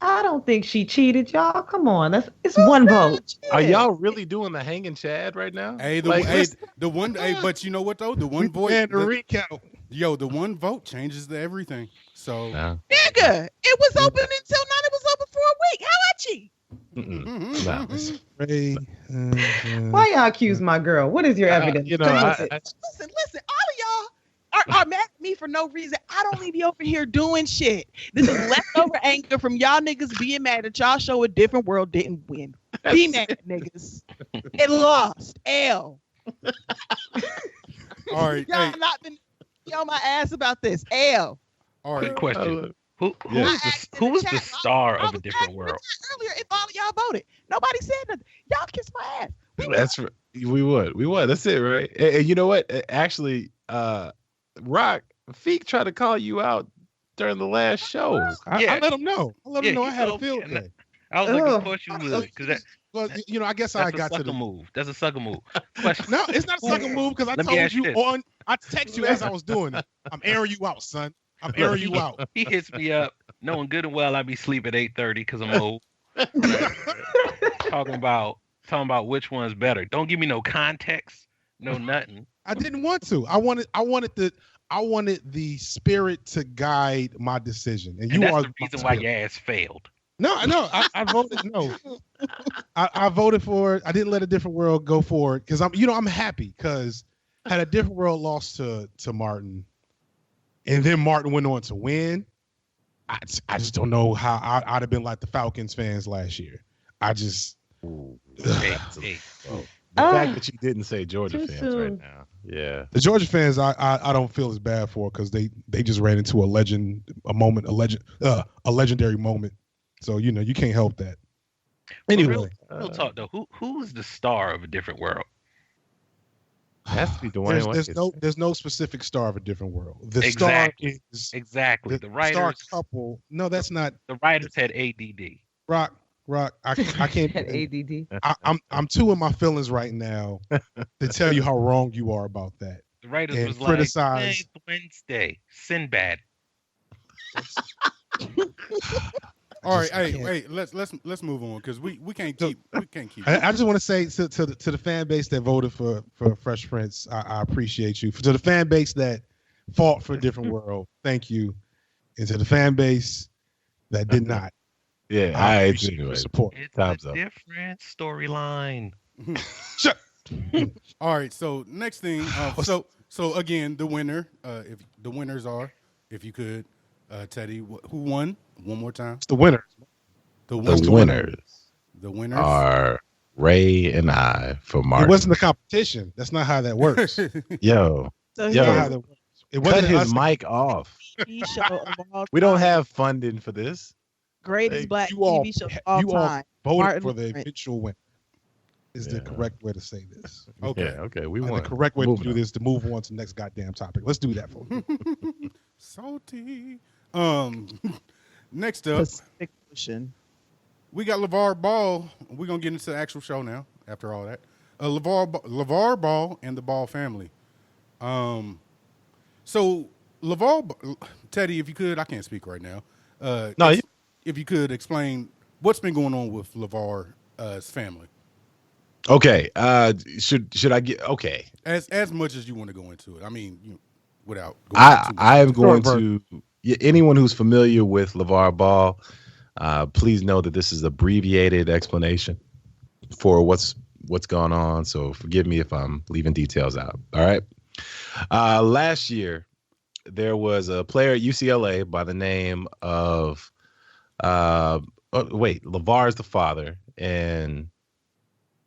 I don't think she cheated, y'all. Come on, it's one vote. Are y'all really doing the hanging Chad right now? Hey, but you know what though? The one vote. Recount. Yo, the one vote changes everything. So, nigga, it was open until now. It was open for a week. How I cheat? Why y'all accuse my girl? What is your evidence? Listen, all of y'all are mad at me for no reason. I don't need to be over here doing shit. This is leftover anger from y'all niggas being mad that y'all show a different world didn't win. Be mad, niggas. It lost. L. All right. Y'all not been on my ass about this. L. All right. Quick question. Who was the star of a different world? Earlier, if all of y'all voted, nobody said nothing. Y'all kiss my ass. That's right. We would. That's it, right? And you know what? Actually, Rock Feek tried to call you out during the last show. I let him know. I had a field day. I was like, of course you would, because well, I guess I got to the move. That's a sucker move. Question. No, it's not a sucker move because I told you I text you as I was doing it. I'm airing you out, son. I'm airing you out. He hits me up, knowing good and well I be sleep at 8:30 because I'm old. talking about which one's better. Don't give me no context, no nothing. I didn't want to. I wanted the spirit to guide my decision, and you that's are the reason why your ass failed. No, I voted no. I voted for it. I didn't let A Different World go for it because I'm happy because had A Different World lost to Martin, and then Martin went on to win. I just don't know how I'd have been like the Falcons fans last year. I just the fact that you didn't say Georgia fans right now. Yeah. The Georgia fans I don't feel as bad for because they just ran into a legendary moment. So you can't help that. Anyway, real talk though. Who's the star of A Different World? It has to be Dwayne. There's no specific star of A Different World. The exactly. star is exactly the writers. Star couple. No, that's not. The writers had ADD. Rock. I can't. Had ADD. I'm too in my feelings right now to tell you how wrong you are about that. The writers and was criticize. Like, Wednesday, Sinbad. All right, hey, let's move on because we can't keep. I just want to say to the fan base that voted for Fresh Prince, I appreciate you. To the fan base that fought for A Different World, thank you. And to the fan base that did not, I appreciate your support. It's Time's a up. different storyline. Shut. All right, so next thing, so again, the winner, if the winners are, if you could, Teddy, who won? One more time. It's the winners. The winners are Ray and I for Martin. It wasn't a competition. That's not how that works. Yo, it wasn't cut his mic off. We don't have funding for this. Greatest black you all, TV show of all you time. all voted Martin for the Lawrence. eventual win. Is the correct way to say this. Okay. Yeah, okay. We And won. the correct way Moving to do on. this to move on to the next goddamn topic. Let's do that, folks. Salty. Next up, Pacific Ocean. we got Levar Ball. We're gonna get into the actual show now. After all that, Levar Ball and the Ball family. So Teddy, if you could, I can't speak right now. If you could explain what's been going on with Levar's family. Okay. Should I get okay? As much as you want to go into it. I mean, without going too much. I am going to anyone who's familiar with Levar Ball, please know that this is abbreviated explanation for what's going on. So forgive me if I'm leaving details out. All right. Last year, there was a player at UCLA by the name of Levar is the father, and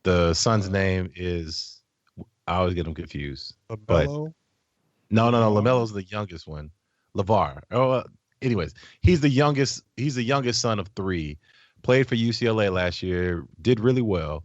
the son's name is, I always get them confused. LaMelo? No. LaMelo's the youngest one. Levar. Anyways, he's the youngest son of three. Played for UCLA last year, did really well,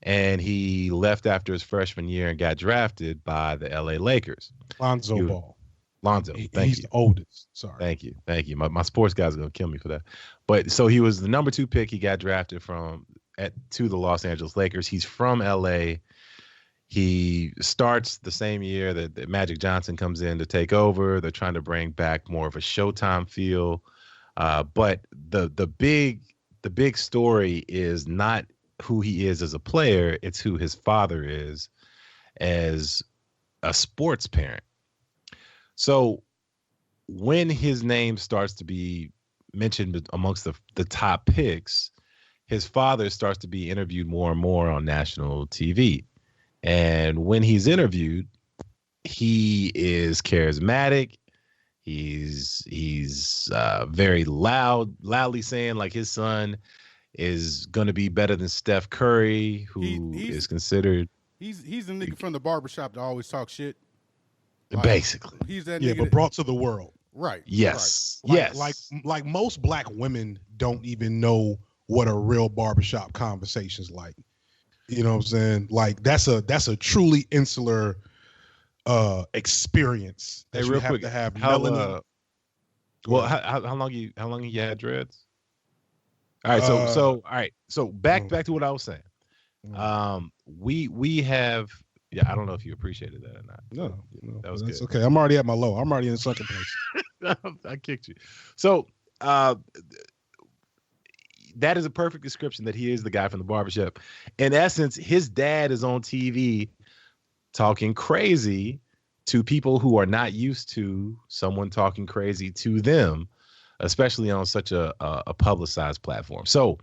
and he left after his freshman year and got drafted by the LA Lakers. Lonzo Ball. Lonzo, thank He's you. the oldest. Sorry. Thank you. My sports guys are gonna kill me for that. But so he was the number 2 pick. He got drafted to the Los Angeles Lakers. He's from LA. He starts the same year that Magic Johnson comes in to take over. They're trying to bring back more of a Showtime feel. But the big story is not who he is as a player. It's who his father is as a sports parent. So when his name starts to be mentioned amongst the top picks, his father starts to be interviewed more and more on national TV. And when he's interviewed, he is charismatic. He's very loudly saying like his son is going to be better than Steph Curry, who is considered. He's the nigga from the barbershop that always talk shit. Basically. He's that Yeah, nigga but brought to the world. Right. Yes. Right. Yes. Like most black women don't even know what a real barbershop conversation's like. You know what I'm saying? Like that's a truly insular experience that you have to have. How long you had dreads? All right, so back to what I was saying. We have, I don't know if you appreciated that or not. No, that was that's good. okay. I'm already at my low. I'm already in the second place. I kicked you. So that is a perfect description that he is the guy from the barbershop. In essence, his dad is on TV talking crazy to people who are not used to someone talking crazy to them, especially on such a publicized platform. So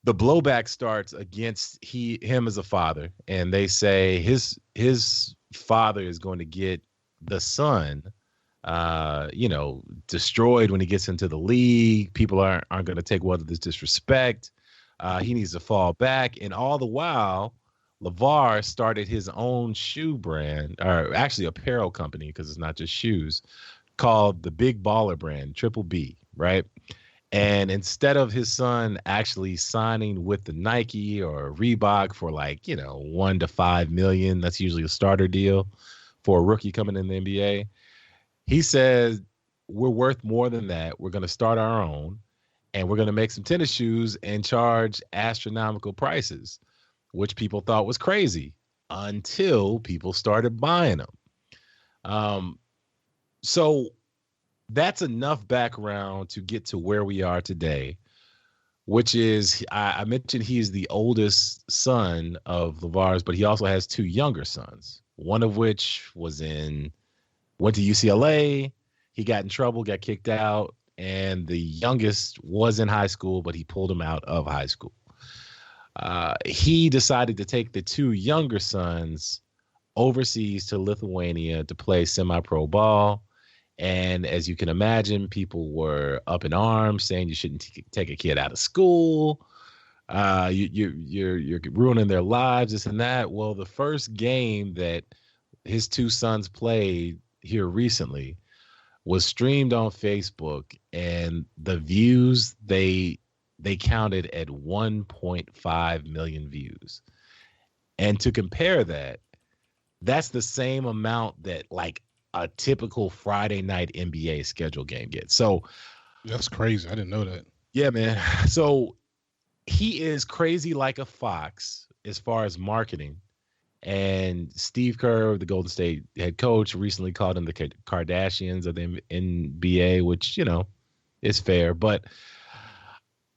the blowback starts against him as a father, and they say his father is going to get the son destroyed when he gets into the league. People aren't going to take well to this disrespect. He needs to fall back. And all the while, Levar started his own shoe brand, or actually apparel company, because it's not just shoes, called the Big Baller brand, Triple B, right? And instead of his son actually signing with the Nike or Reebok for $1 to $5 million, that's usually a starter deal for a rookie coming in the NBA, he says, we're worth more than that. We're going to start our own, and we're going to make some tennis shoes and charge astronomical prices, which people thought was crazy until people started buying them. So that's enough background to get to where we are today, which is, I mentioned he's the oldest son of Levar's, but he also has 2 younger sons, one of which went to UCLA. He got in trouble, got kicked out, and the youngest was in high school, but he pulled him out of high school. He decided to take the 2 younger sons overseas to Lithuania to play semi-pro ball. And as you can imagine, people were up in arms saying you shouldn't take a kid out of school. You're ruining their lives, this and that. Well, the first game that his 2 sons played here recently was streamed on Facebook, and the views they counted at 1.5 million views. And to compare that, that's the same amount that like a typical Friday night NBA schedule game gets. So that's crazy. I didn't know that. Yeah, man. So he is crazy like a fox as far as marketing. And Steve Kerr, the Golden State head coach, recently called him the Kardashians of the NBA, which, is fair. But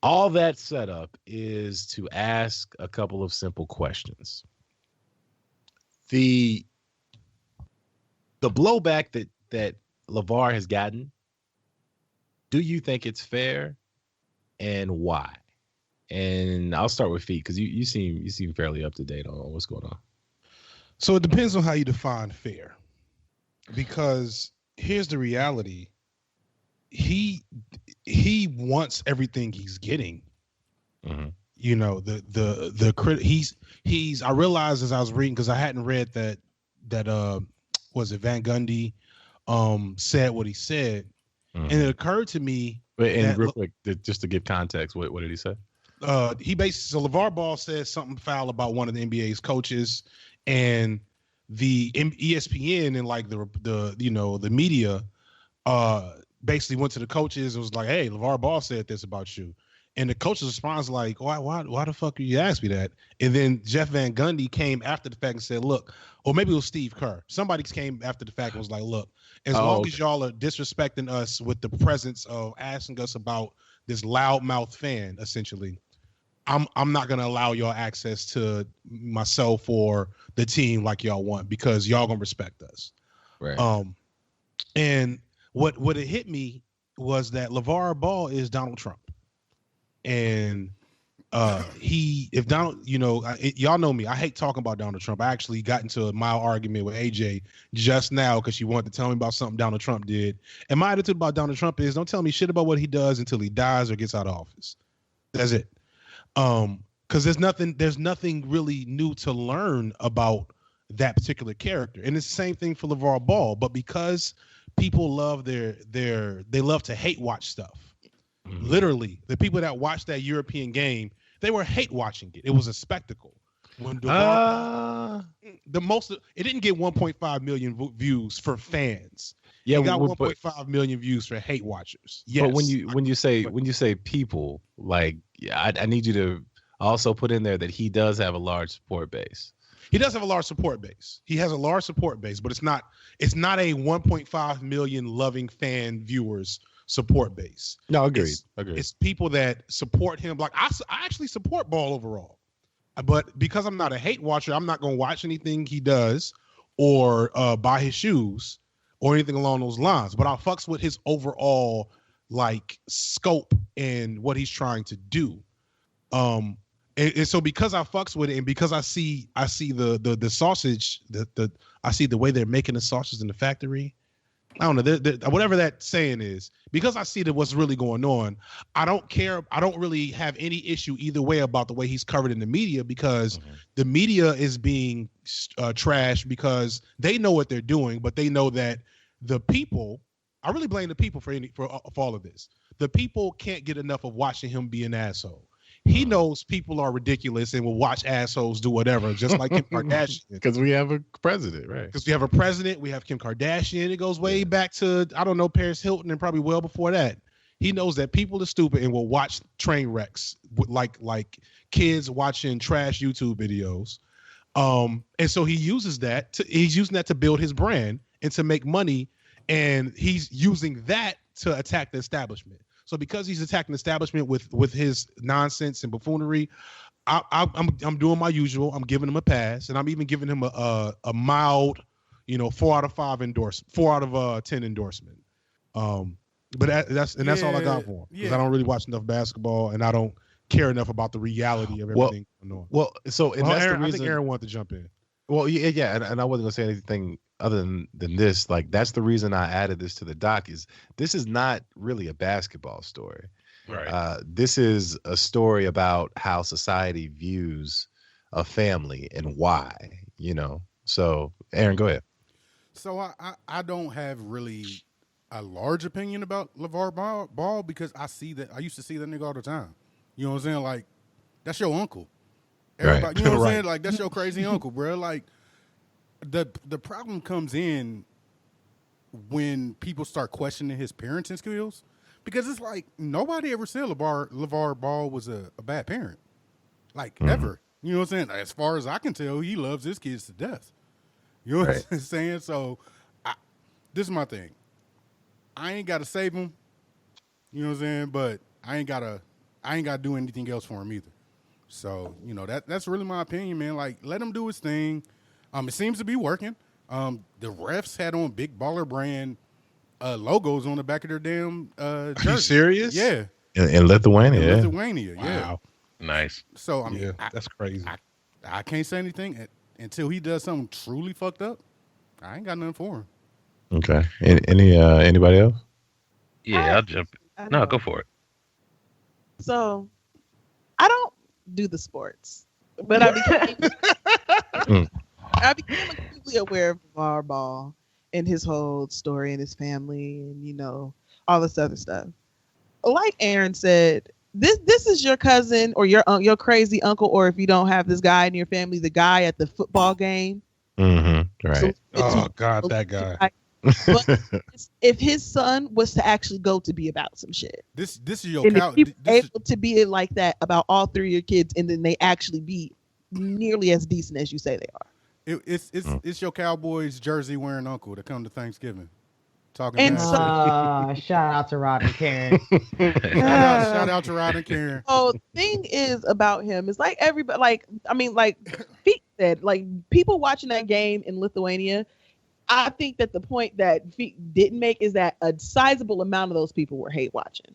all that setup is to ask a couple of simple questions. The blowback that Levar has gotten, do you think it's fair, and why? And I'll start with Feet, because you seem fairly up to date on what's going on. So it depends on how you define fair, because here's the reality: he wants everything he's getting. Mm-hmm. He's. I realized as I was reading, because I hadn't read that was it Van Gundy said what he said, and it occurred to me. And real quick, just to give context, what did he say? He basically, so LeVar Ball said something foul about one of the NBA's coaches, and the ESPN and like the media basically went to the coaches and was like, "Hey, LeVar Ball said this about you," and the coaches responds like, "Why the fuck you ask me that?" And then Jeff Van Gundy came after the fact and said, "Look," or maybe it was Steve Kerr. Somebody came after the fact and was like, "Look, as long as y'all are disrespecting us with the presence of asking us about this loudmouth fan, essentially, I'm not gonna allow y'all access to myself or the team like y'all want, because y'all gonna respect us." Right. And what it hit me was that LeVar Ball is Donald Trump, and if Donald, y'all know me, I hate talking about Donald Trump. I actually got into a mild argument with AJ just now because she wanted to tell me about something Donald Trump did. And my attitude about Donald Trump is, don't tell me shit about what he does until he dies or gets out of office. That's it. Because there's nothing really new to learn about that particular character. And it's the same thing for LeVar Ball, but because people love they love to hate watch stuff. Mm-hmm. Literally, the people that watched that European game, they were hate watching it. It was a spectacle. When it didn't get 1.5 million views for fans. Yeah, it got 1.5 million views for hate watchers. Yes. But when you say people, like, I need you to also put in there that he does have a large support base. He does have a large support base. He has a large support base, but it's not a 1.5 million loving fan viewers support base. No, agreed. It's people that support him. Like I actually support Ball overall, but because I'm not a hate watcher, I'm not going to watch anything he does or buy his shoes or anything along those lines. But I fucks with his overall like scope and what he's trying to do. And so because I fucks with it, and because I see the sausage, I see the way they're making the sausage in the factory. I don't know, whatever that saying is. Because I see that what's really going on, I don't care. I don't really have any issue either way about the way he's covered in the media, because the media is being trashed because they know what they're doing, but they know that the people. I really blame the people for all of this. The people can't get enough of watching him be an asshole. He knows people are ridiculous and will watch assholes do whatever, just like Kim Kardashian. Because we have a president, right? Because we have a president, we have Kim Kardashian. It goes way back to, I don't know, Paris Hilton, and probably well before that. He knows that people are stupid and will watch train wrecks, like kids watching trash YouTube videos. And so he's using that to build his brand and to make money, and he's using that to attack the establishment. So because he's attacking the establishment with his nonsense and buffoonery, I'm doing my usual. I'm giving him a pass, and I'm even giving him a mild, 4 out of 5 endorsement, 4 out of 10 endorsement. But that's all I got for him, because I don't really watch enough basketball, and I don't care enough about the reality of everything going on. Well, so and that's Aaron, the reason. I think Aaron wanted to jump in. Well, yeah, and I wasn't gonna say anything other than this. Like, that's the reason I added this to the doc. Is this is not really a basketball story. Right. This is a story about how society views a family and why. So, Aaron, go ahead. So I don't have really a large opinion about Levar Ball because I used to see that nigga all the time. You know what I'm saying? Like, that's your uncle. Everybody, Right. you know what I'm saying? Like, that's your crazy uncle, bro. Like, the problem comes in when people start questioning his parenting skills, because it's like nobody ever said Levar Ball was a bad parent, like ever. You know what I'm saying? As far as I can tell, he loves his kids to death. You know what I'm saying? So, this is my thing. I ain't got to save him. You know what I'm saying? But I ain't got to do anything else for him either. So, you know, that's really my opinion, man. Like, let him do his thing. It seems to be working. The refs had on big baller brand logos on the back of their damn jersey. Are you serious? Yeah. In Lithuania. In Lithuania, yeah. Wow. Nice. So, I mean, that's crazy. I can't say anything until he does something truly fucked up. I ain't got nothing for him. Okay. Anybody else? Yeah, I'll jump. No, go for it. So, I don't do the sports, but I became acutely aware of Levar Ball and his whole story and his family and, you know, all this other stuff. Like Aaron said, this is your cousin or your crazy uncle, or if you don't have this guy in your family, the guy at the football game. Mm-hmm. Right. So Oh God, that guy. But if his son was to actually go to be about some shit, This is your and cow. if you able to be like that about all three of your kids, and then they actually be nearly as decent as you say they are. It's your Cowboys jersey wearing uncle to come to Thanksgiving. Talking And mad shit. Shout out to Rod and Karen. Shout out to Rod and Karen. So the thing is about him is like everybody, like Feet said, like people watching that game in Lithuania. I think that the point that Feet didn't make is that a sizable amount of those people were hate watching.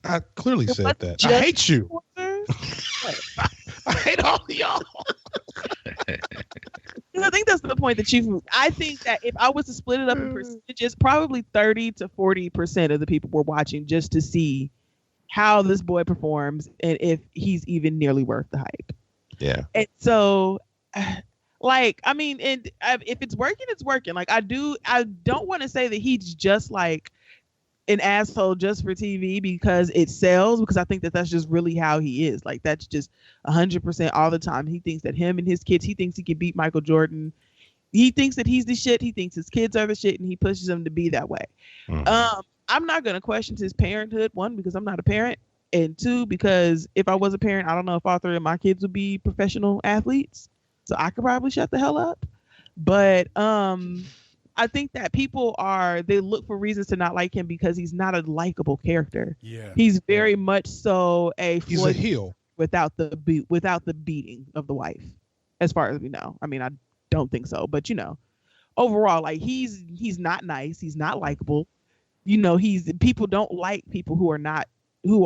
I clearly It said wasn't that. just I hate you. I hate all of y'all. I think that's the point that I think that if I was to split it up in percentages, probably 30 to 40% of the people were watching just to see how this boy performs and if he's even nearly worth the hype. Yeah. And so, like, I mean, and if it's working, it's working. Like, I don't want to say that he's just like an asshole just for TV because it sells, because I think that that's just really how he is. Like, that's just 100% all the time. He thinks that him and his kids, he thinks he can beat Michael Jordan. He thinks that he's the shit. He thinks his kids are the shit, and he pushes them to be that way. Mm-hmm. I'm not going to question his parenthood, one, because I'm not a parent, and two, because if I was a parent, I don't know if all three of my kids would be professional athletes, so I could probably shut the hell up. But I think that people they look for reasons to not like him because he's not a likable character. Yeah, he's very much so he's a heel without the beating of the wife, as far as we know. I mean, I don't think so, but you know, overall, like he's not nice. He's not likable. You know, people don't like people who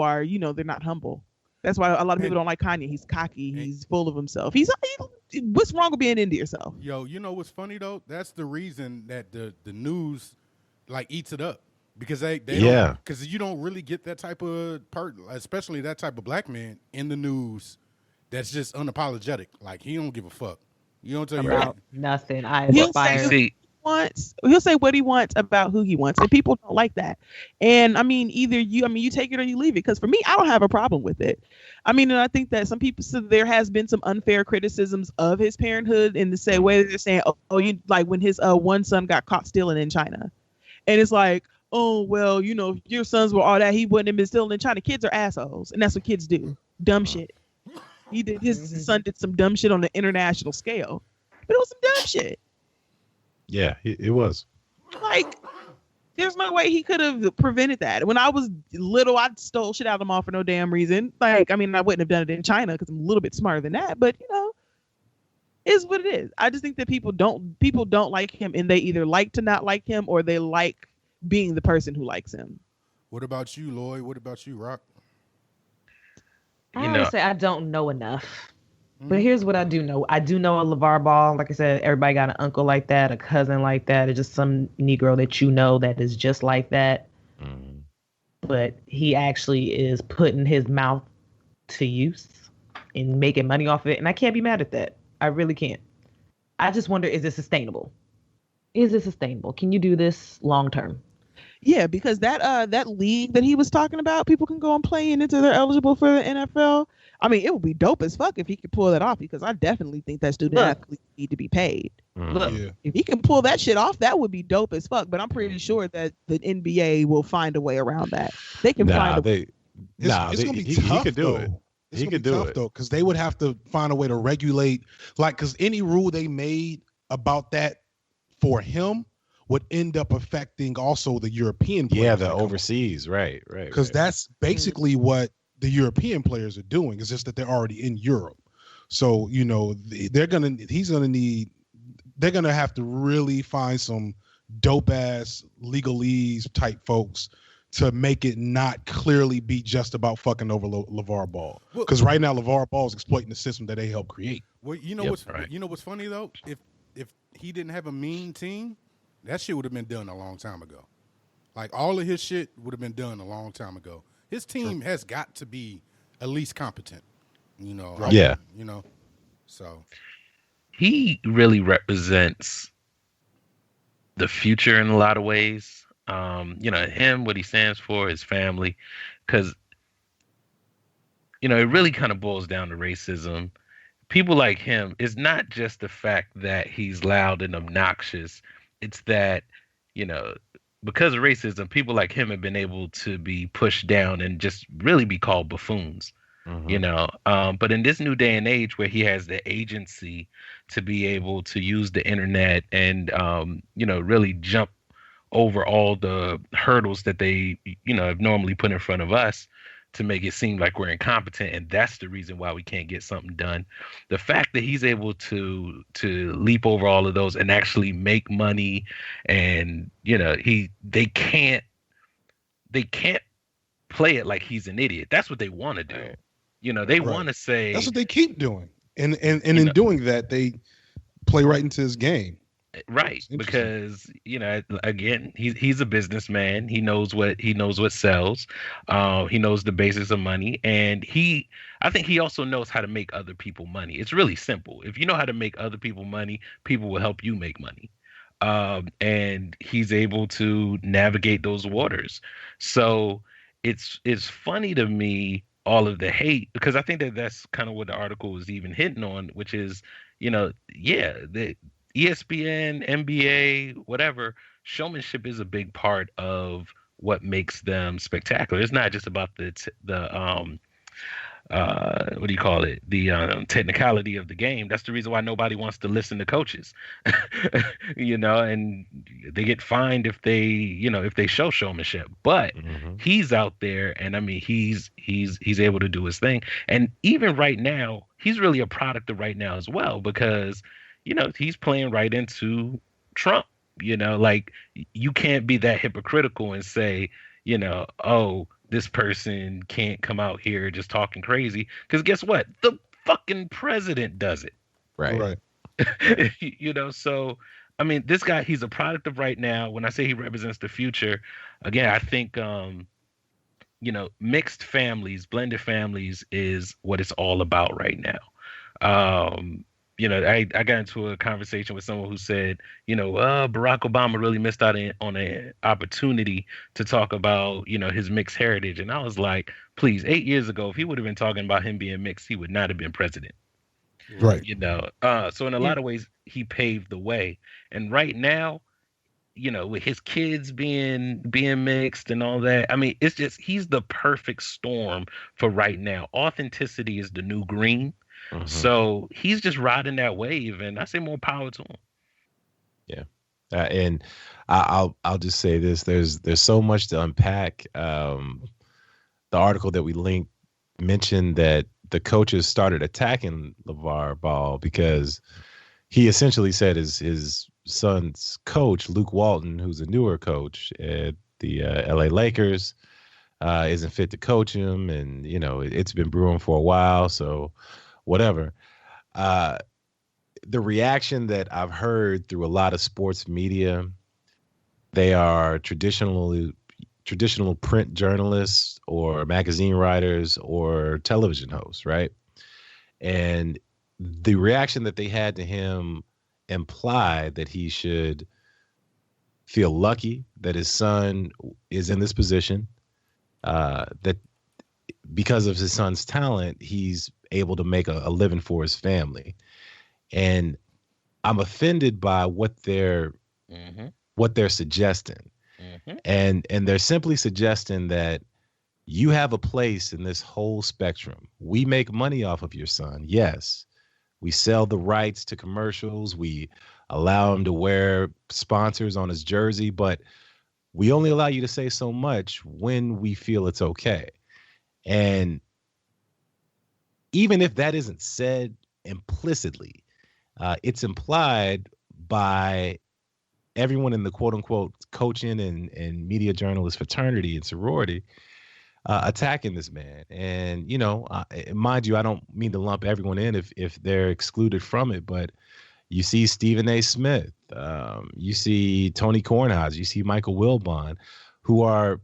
are you know, they're not humble. That's why a lot of people don't like Kanye. He's cocky. He's full of himself. What's wrong with being into yourself? Yo, you know what's funny though? That's the reason that the news like eats it up, because they because you don't really get that type of part, especially that type of black man in the news that's just unapologetic. Like, he don't give a fuck. You don't tell about nothing. He'll say what he wants about who he wants, and people don't like that. And I mean, you take it or you leave it. Because for me, I don't have a problem with it. I mean, and I think that some people, so there has been some unfair criticisms of his parenthood in the same way they're saying, oh, you like when his one son got caught stealing in China, and it's like, oh well, you know, if your sons were all that, he wouldn't have been stealing in China. Kids are assholes, and that's what kids do, dumb shit. His son did some dumb shit on the international scale, but it was some dumb shit. Yeah, it was. Like, there's no way he could have prevented that. When I was little, I stole shit out of the mall for no damn reason. Like, I mean, I wouldn't have done it in China because I'm a little bit smarter than that. But you know, is what it is. I just think that people don't like him, and they either like to not like him or they like being the person who likes him. What about you, Lloyd? What about you, Rock? I would say I don't know enough. But here's what I do know. I do know a Levar Ball. Like I said, everybody got an uncle like that, a cousin like that, or just some Negro that you know that is just like that. Mm. But he actually is putting his mouth to use and making money off it. And I can't be mad at that. I really can't. I just wonder, is it sustainable? Is it sustainable? Can you do this long term? Yeah, because that league that he was talking about, people can go and play in until they're eligible for the NFL. I mean, it would be dope as fuck if he could pull that off, because I definitely think that student athletes need to be paid. Look, if he can pull that shit off, that would be dope as fuck. But I'm pretty sure that the NBA will find a way around that. They can find a way. It's gonna be tough. He could do it. He could do it though, because they would have to find a way to regulate, like, because any rule they made about that for him would end up affecting also the European players. Yeah, the overseas, right. Because that's basically what the European players are doing. It's just that they're already in Europe. So, you know, they're gonna have to really find some dope ass legalese type folks to make it not clearly be just about fucking over Levar Ball. Because right now Levar Ball is exploiting the system that they helped create. Well, you know what's funny though? If he didn't have a mean team, that shit would have been done a long time ago. Like, all of his shit would have been done a long time ago. His team has got to be at least competent, you know. Right. Yeah. You know, so. He really represents the future in a lot of ways. You know, him, what he stands for, his family, because, you know, it really kind of boils down to racism. People like him, it's not just the fact that he's loud and obnoxious. It's that, you know, because of racism, people like him have been able to be pushed down and just really be called buffoons, you know. But in this new day and age where he has the agency to be able to use the internet and, you know, really jump over all the hurdles that they, you know, have normally put in front of us to make it seem like we're incompetent, and that's the reason why we can't get something done. The fact that he's able to leap over all of those and actually make money, and, you know, they can't play it like he's an idiot. That's what they want to do. You know, they want to say that's what they keep doing, and in doing that, they play right into his game. Right, because, you know, again, he's a businessman. He knows what sells. He knows the basics of money, and I think he also knows how to make other people money. It's really simple. If you know how to make other people money, people will help you make money. And he's able to navigate those waters. So it's funny to me, all of the hate, because I think that's kind of what the article was even hitting on, which is, you know, the ESPN, NBA, whatever, showmanship is a big part of what makes them spectacular. It's not just about the what do you call it? The technicality of the game. That's the reason why nobody wants to listen to coaches, you know, and they get fined if they show showmanship. But he's out there, and I mean, he's able to do his thing. And even right now, he's really a product of right now as well, because, you know, he's playing right into Trump. You know, like, you can't be that hypocritical and say, you know, oh, this person can't come out here just talking crazy, because guess what? The fucking president does it. Right. You know, so, I mean, this guy, he's a product of right now. When I say he represents the future, again, I think, you know, mixed families, blended families is what it's all about right now. You know, I got into a conversation with someone who said, you know, Barack Obama really missed out on an opportunity to talk about, you know, his mixed heritage. And I was like, please, 8 years ago, if he would have been talking about him being mixed, he would not have been president. Right. You know, so in a lot of ways, he paved the way. And right now, you know, with his kids being mixed and all that, I mean, it's just, he's the perfect storm for right now. Authenticity is the new green. So he's just riding that wave, and I say more power to him. Yeah, and I'll just say this: there's so much to unpack. The article that we linked mentioned that the coaches started attacking Levar Ball because he essentially said his son's coach, Luke Walton, who's a newer coach at the LA Lakers, isn't fit to coach him, and, you know, it's been brewing for a while, so whatever. The reaction that I've heard through a lot of sports media, they are traditional print journalists or magazine writers or television hosts, right? And the reaction that they had to him implied that he should feel lucky that his son is in this position, that because of his son's talent, he's able to make a living for his family. And I'm offended by what they're suggesting. And they're simply suggesting that you have a place in this whole spectrum. We make money off of your son. Yes. We sell the rights to commercials. We allow him to wear sponsors on his jersey, but we only allow you to say so much when we feel it's okay. And even if that isn't said implicitly, it's implied by everyone in the quote unquote coaching and media journalist fraternity and sorority attacking this man. And, you know, mind you, I don't mean to lump everyone in if they're excluded from it, but you see Stephen A. Smith, you see Tony Kornheiser, you see Michael Wilbon, who are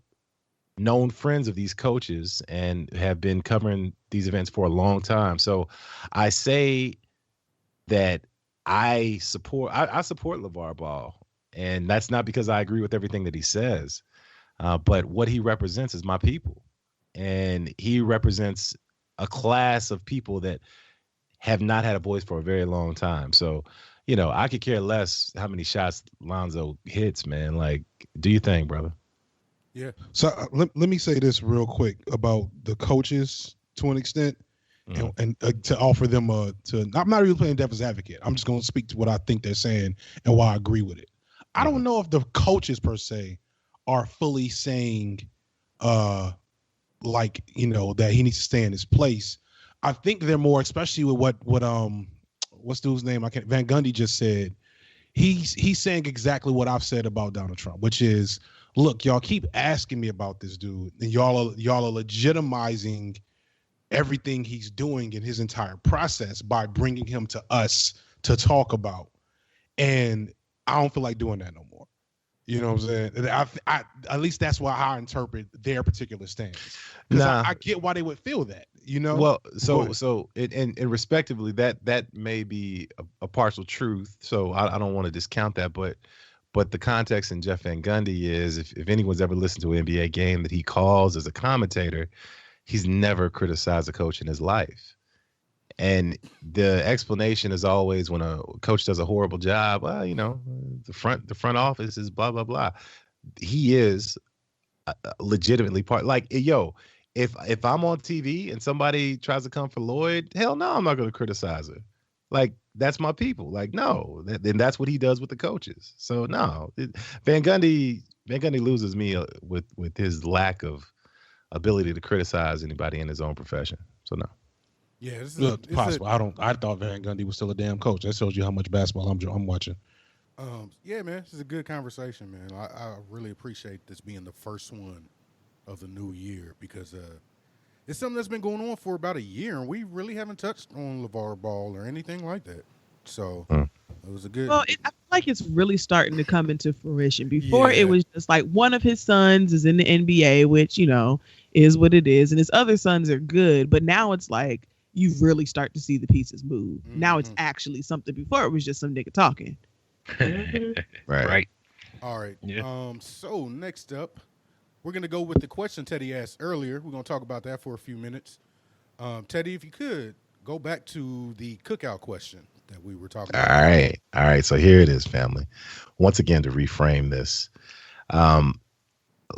known friends of these coaches and have been covering these events for a long time. So I say that I support Levar Ball, and that's not because I agree with everything that he says, but what he represents is my people. And he represents a class of people that have not had a voice for a very long time. So, you know, I could care less how many shots Lonzo hits, man. Like, do your thing, brother. Yeah. So let me say this real quick about the coaches to an extent, and to offer them I'm not really playing devil's advocate. I'm just going to speak to what I think they're saying and why I agree with it. I don't know if the coaches per se are fully saying, like, you know, that he needs to stay in his place. I think they're more, especially with what what's dude's name? Van Gundy just said. He's saying exactly what I've said about Donald Trump, which is, look, y'all keep asking me about this dude, and y'all are legitimizing everything he's doing in his entire process by bringing him to us to talk about. And I don't feel like doing that no more. You know what I'm saying? I at least that's why I interpret their particular stance. Because I get why they would feel that, you know? Well, so and respectively, that may be a partial truth. So I don't want to discount that, but the context in Jeff Van Gundy is if anyone's ever listened to an NBA game that he calls as a commentator, he's never criticized a coach in his life. And the explanation is always when a coach does a horrible job, well, you know, the front office is blah, blah, blah. He is legitimately part. Like, yo, if I'm on TV and somebody tries to come for Lloyd, hell no, I'm not going to criticize her. Like, that's my people. Like, no, and that's what he does with the coaches. So no, Van Gundy loses me with his lack of ability to criticize anybody in his own profession. So no. Yeah, it's possible. I thought Van Gundy was still a damn coach. That shows you how much basketball I'm watching. Yeah, man, this is a good conversation, man. I really appreciate this being the first one of the new year because it's something that's been going on for about a year, and we really haven't touched on Levar Ball or anything like that. So it was a good. Well, I feel like it's really starting to come into fruition. Before it was just like one of his sons is in the NBA, which, you know, is what it is, and his other sons are good. But now it's like you really start to see the pieces move. Now it's actually something. Before it was just some nigga talking. Right. All right. Yeah. So next up, we're gonna go with the question Teddy asked earlier. We're gonna talk about that for a few minutes. Teddy, if you could go back to the cookout question that we were talking about. All right. So here it is, family. Once again, to reframe this,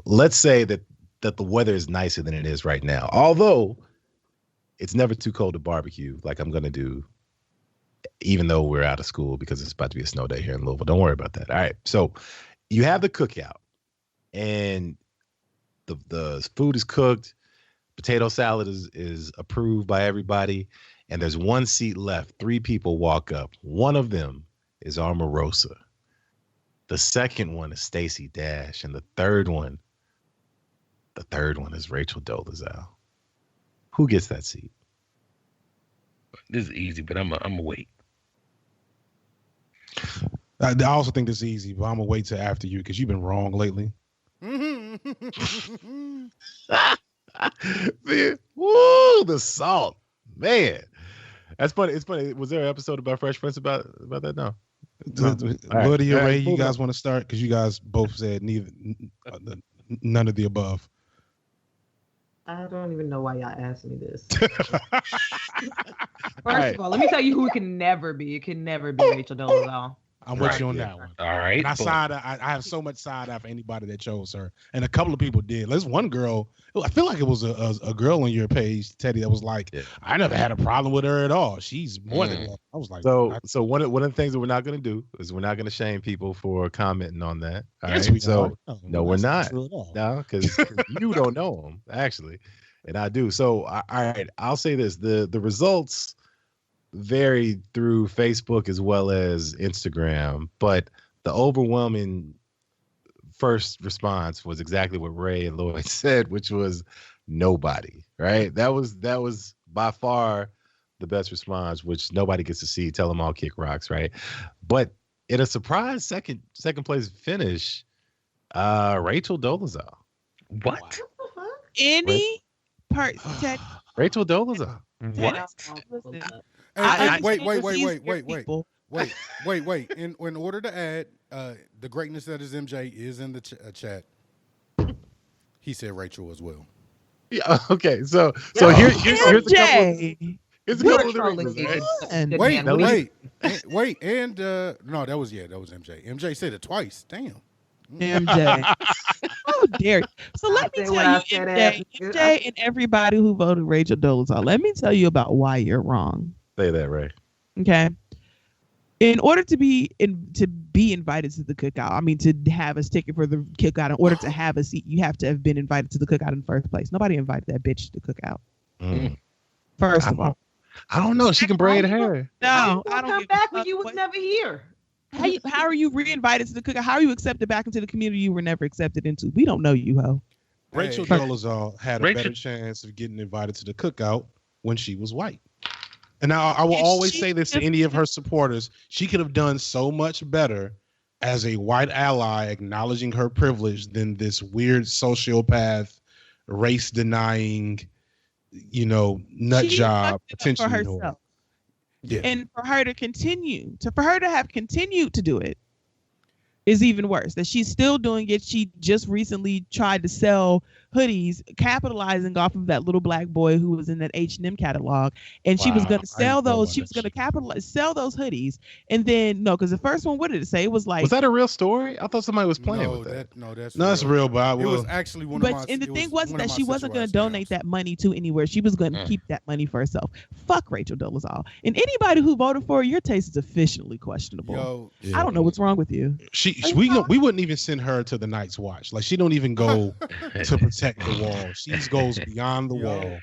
let's say that the weather is nicer than it is right now. Although it's never too cold to barbecue, like I'm going to do, even though we're out of school because it's about to be a snow day here in Louisville. Don't worry about that. All right. So you have the cookout, and the food is cooked. Potato salad is approved by everybody, and there's one seat left. 3 people walk up. One of them is Omarosa. The second one is Stacey Dash, and the third one is Rachel Dolezal. Who gets that seat? This is easy, but I'm gonna wait. I also think this is easy, but I'm gonna wait till after you because you've been wrong lately. Man, woo, the salt, man. That's funny. It's funny. Was there an episode about Fresh Prince about that? No. Lloyd or Ray, you guys want to start? Because you guys both said none of the above. I don't even know why y'all asked me this. First of all, let me tell you who it can never be. It can never be Rachel Dolezal. I'm with you on that one. All right. And I have so much side eye for anybody that chose her, and a couple of people did. There's one girl. I feel like it was a girl on your page, Teddy, that was like, I never had a problem with her at all. She's more than one. I was like, so one of the things that we're not going to do is we're not going to shame people for commenting on that. All yes, right? we so are. no, we're not. No, because you don't know them actually, and I do. So all right, I'll say this: the results varied through Facebook as well as Instagram, but the overwhelming first response was exactly what Ray and Lloyd said, which was nobody. Right? That was by far the best response, which nobody gets to see. Tell them all kick rocks, right? But in a surprise second place finish, Rachel Dolezal. What? Any part? Rachel Dolezal. What? Wait. In order to add, the greatness that is MJ is in the chat. He said Rachel as well. Yeah. Okay. So here's a couple of the reasons. Wait. And no, that was MJ. MJ said it twice. Damn. MJ. How dare you? So let me tell you, MJ and everybody who voted Rachel Dolezal, let me tell you about why you're wrong. Say that, Ray. Okay. In order to be invited to the cookout, I mean, to have a ticket for the cookout, in order to have a seat, you have to have been invited to the cookout in the first place. Nobody invited that bitch to the cookout. First of all, I don't know. She can braid hair. No, I don't come back when you was never here. How are you re-invited to the cookout? How are you accepted back into the community you were never accepted into? We don't know you, ho. Rachel Dolezal had a better chance of getting invited to the cookout when she was white. And now I will always say this to any of her supporters. She could have done so much better as a white ally acknowledging her privilege than this weird sociopath, race-denying, nut job attention for herself. Yeah. And for her to have continued to do it is even worse. That she's still doing it. She just recently tried to sell hoodies, capitalizing off of that little black boy who was in that H&M catalog, and she was going to sell those. She was going to sell those hoodies, and then because the first one, what did it say? It was like, was that a real story? I thought somebody was playing with that. That's real, but it was actually one of my. And the thing was that she wasn't going to donate that money to anywhere. She was going to keep that money for herself. Fuck Rachel Dolezal, and anybody who voted for her, your taste is officially questionable. I don't know what's wrong with you. We wouldn't even send her to the Night's Watch. Like, she don't even go to protect the wall. She goes beyond the wall.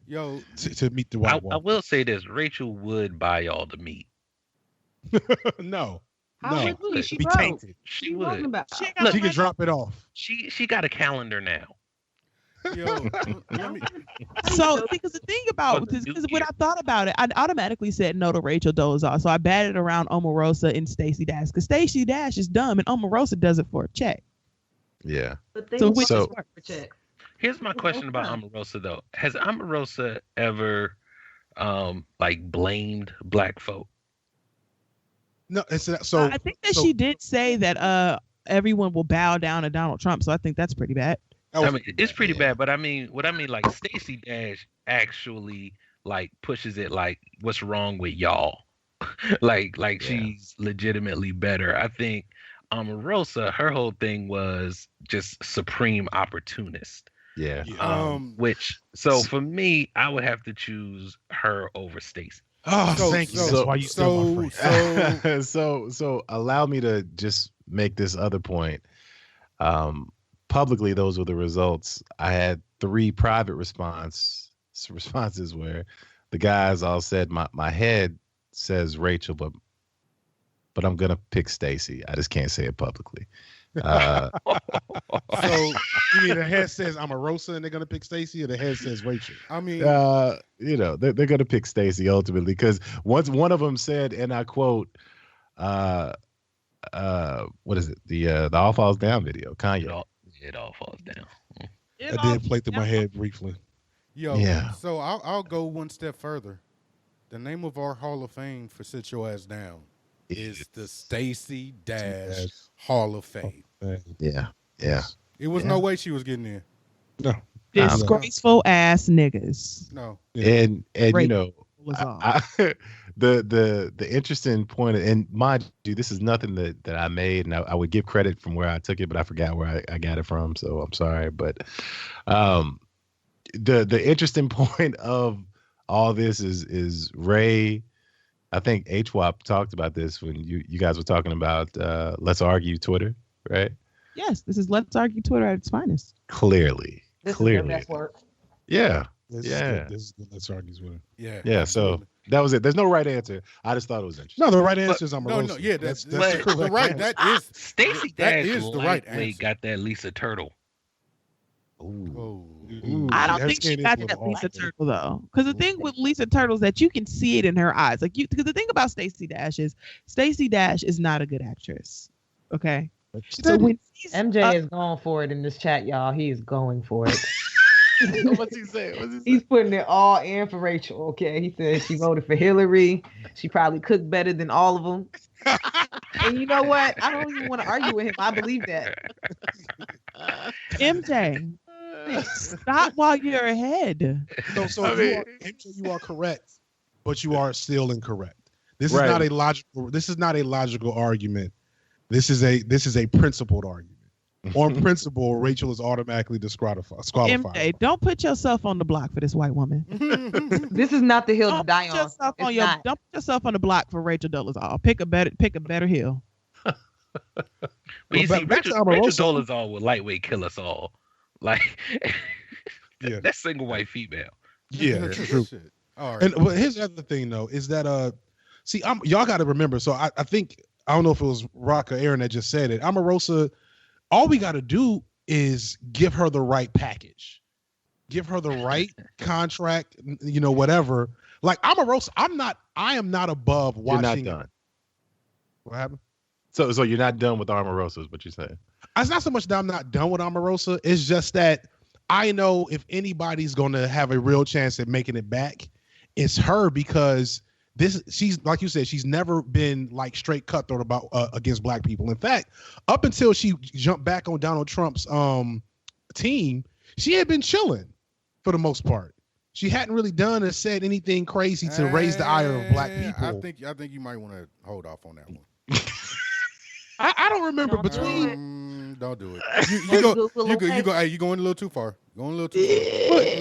To meet the white wall. I will say this: Rachel would buy y'all the meat. No. She be tainted. She would. She can drop it off. She got a calendar now. So because the thing about because when I thought about it, I automatically said no to Rachel Dolezal. So I batted around Omarosa and Stacey Dash because Stacey Dash is dumb and Omarosa does it for a check. Yeah. So which is work for check? Here's my question about Omarosa though. Has Omarosa ever blamed black folk? No, so I think that she did say that everyone will bow down to Donald Trump. So I think that's pretty bad. It's pretty bad, but like Stacey Dash actually pushes it like what's wrong with y'all? She's legitimately better. I think Omarosa, her whole thing was just supreme opportunist. Yeah. For me, I would have to choose her over Stacey. Oh, thank you. That's why you still my friend. So allow me to just make this other point. Publicly, those were the results. I had 3 private responses where the guys all said my head says Rachel, but I'm gonna pick Stacey. I just can't say it publicly. So you mean the head says Omarosa and they're gonna pick Stacey, or the head says Rachel? I mean, they're gonna pick Stacey ultimately because once one of them said, and I quote, what is it? The All Falls Down video, Kanye. It all falls down. I did play through my head briefly. So I'll go one step further. The name of our Hall of Fame for Sit Your Ass Down is the Stacey Dash Hall of Fame. Yeah. It was no way she was getting in. No. Disgraceful ass niggas. No. And Great. you know, the interesting point, and mind you, this is nothing that I made, and I would give credit from where I took it, but I forgot where I got it from, so I'm sorry. But the interesting point of all this is Ray. I think HWAP talked about this when you guys were talking about Let's Argue Twitter, right? Yes, this is Let's Argue Twitter at its finest. Clearly. This is their best work. Yeah. This is good. Let's argue with it. Yeah. So that was it. There's no right answer. I just thought it was interesting. No, the right answer is No, yeah, that's the right. That is Stacey that Dash is the right answer. got that Lisa Turtle. Ooh. I don't think she got that Lisa Turtle though, because the thing with Lisa Turtle is that you can see it in her eyes. Like because the thing about Stacey Dash is not a good actress. Okay, so when MJ is going for it in this chat, y'all. He is going for it. What's he saying? He's putting it all in for Rachel. Okay, he said she voted for Hillary. She probably cooked better than all of them. And you know what? I don't even want to argue with him. I believe that. MJ, stop while you're ahead. No, so MJ, you are correct, but you are still incorrect. This is not a logical. This is not a logical argument. This is a principled argument. On principle, Rachel is automatically disqualified. MJ, don't put yourself on the block for this white woman. This is not the hill to die on. Don't put yourself on the block for Rachel Dolezal. Pick a better hill. But you see, Rachel Dolezal would lightweight kill us all. Like, that's single white female. Yeah, true. All right. But here's the other thing, though, is that y'all got to remember. So I think I don't know if it was Rock or Aaron that just said it. Omarosa. All we got to do is give her the right package, give her the right contract, whatever. Like Omarosa, I am not above watching. You're not done. What happened? So you're not done with Omarosa, is what you're saying? It's not so much that I'm not done with Omarosa. It's just that I know if anybody's going to have a real chance at making it back, it's her, because she's like you said, she's never been like straight cutthroat about against black people. In fact, up until she jumped back on Donald Trump's team, she had been chilling for the most part. She hadn't really done or said anything crazy to raise the ire of black people. I think you might want to hold off on that one. I don't remember between. Don't do it. You going a little too far. Going a little too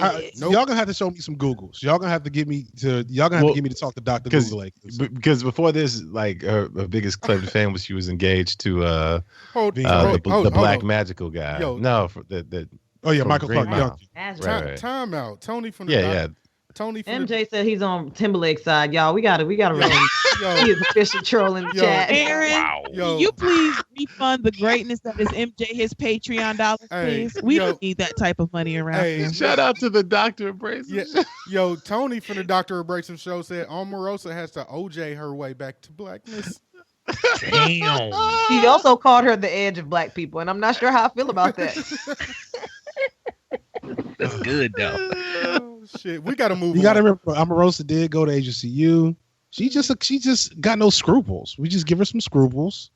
far. Nope. Y'all gonna have to show me some Googles. Y'all gonna have to get me to. Y'all gonna have to get me to talk to Dr. Google like this. Because before this, like her biggest claim to fame was she was engaged to the black magical guy. Michael Clark Young. Right. Time out. Tony from the Tony from MJ said he's on Timberlake's side, y'all. We gotta really. He is officially trolling the chat. Aaron, can you please refund the greatness that is MJ his Patreon dollars, please? We don't need that type of money around here. Shout out to the Dr. Abrasive. Tony from the Dr. Abrasive show said Omarosa has to OJ her way back to blackness. Damn. He also called her the edge of black people, and I'm not sure how I feel about that. That's good though. Oh, shit, we gotta move. You gotta remember, Omarosa did go to HBCU. She just got no scruples. We just give her some scruples.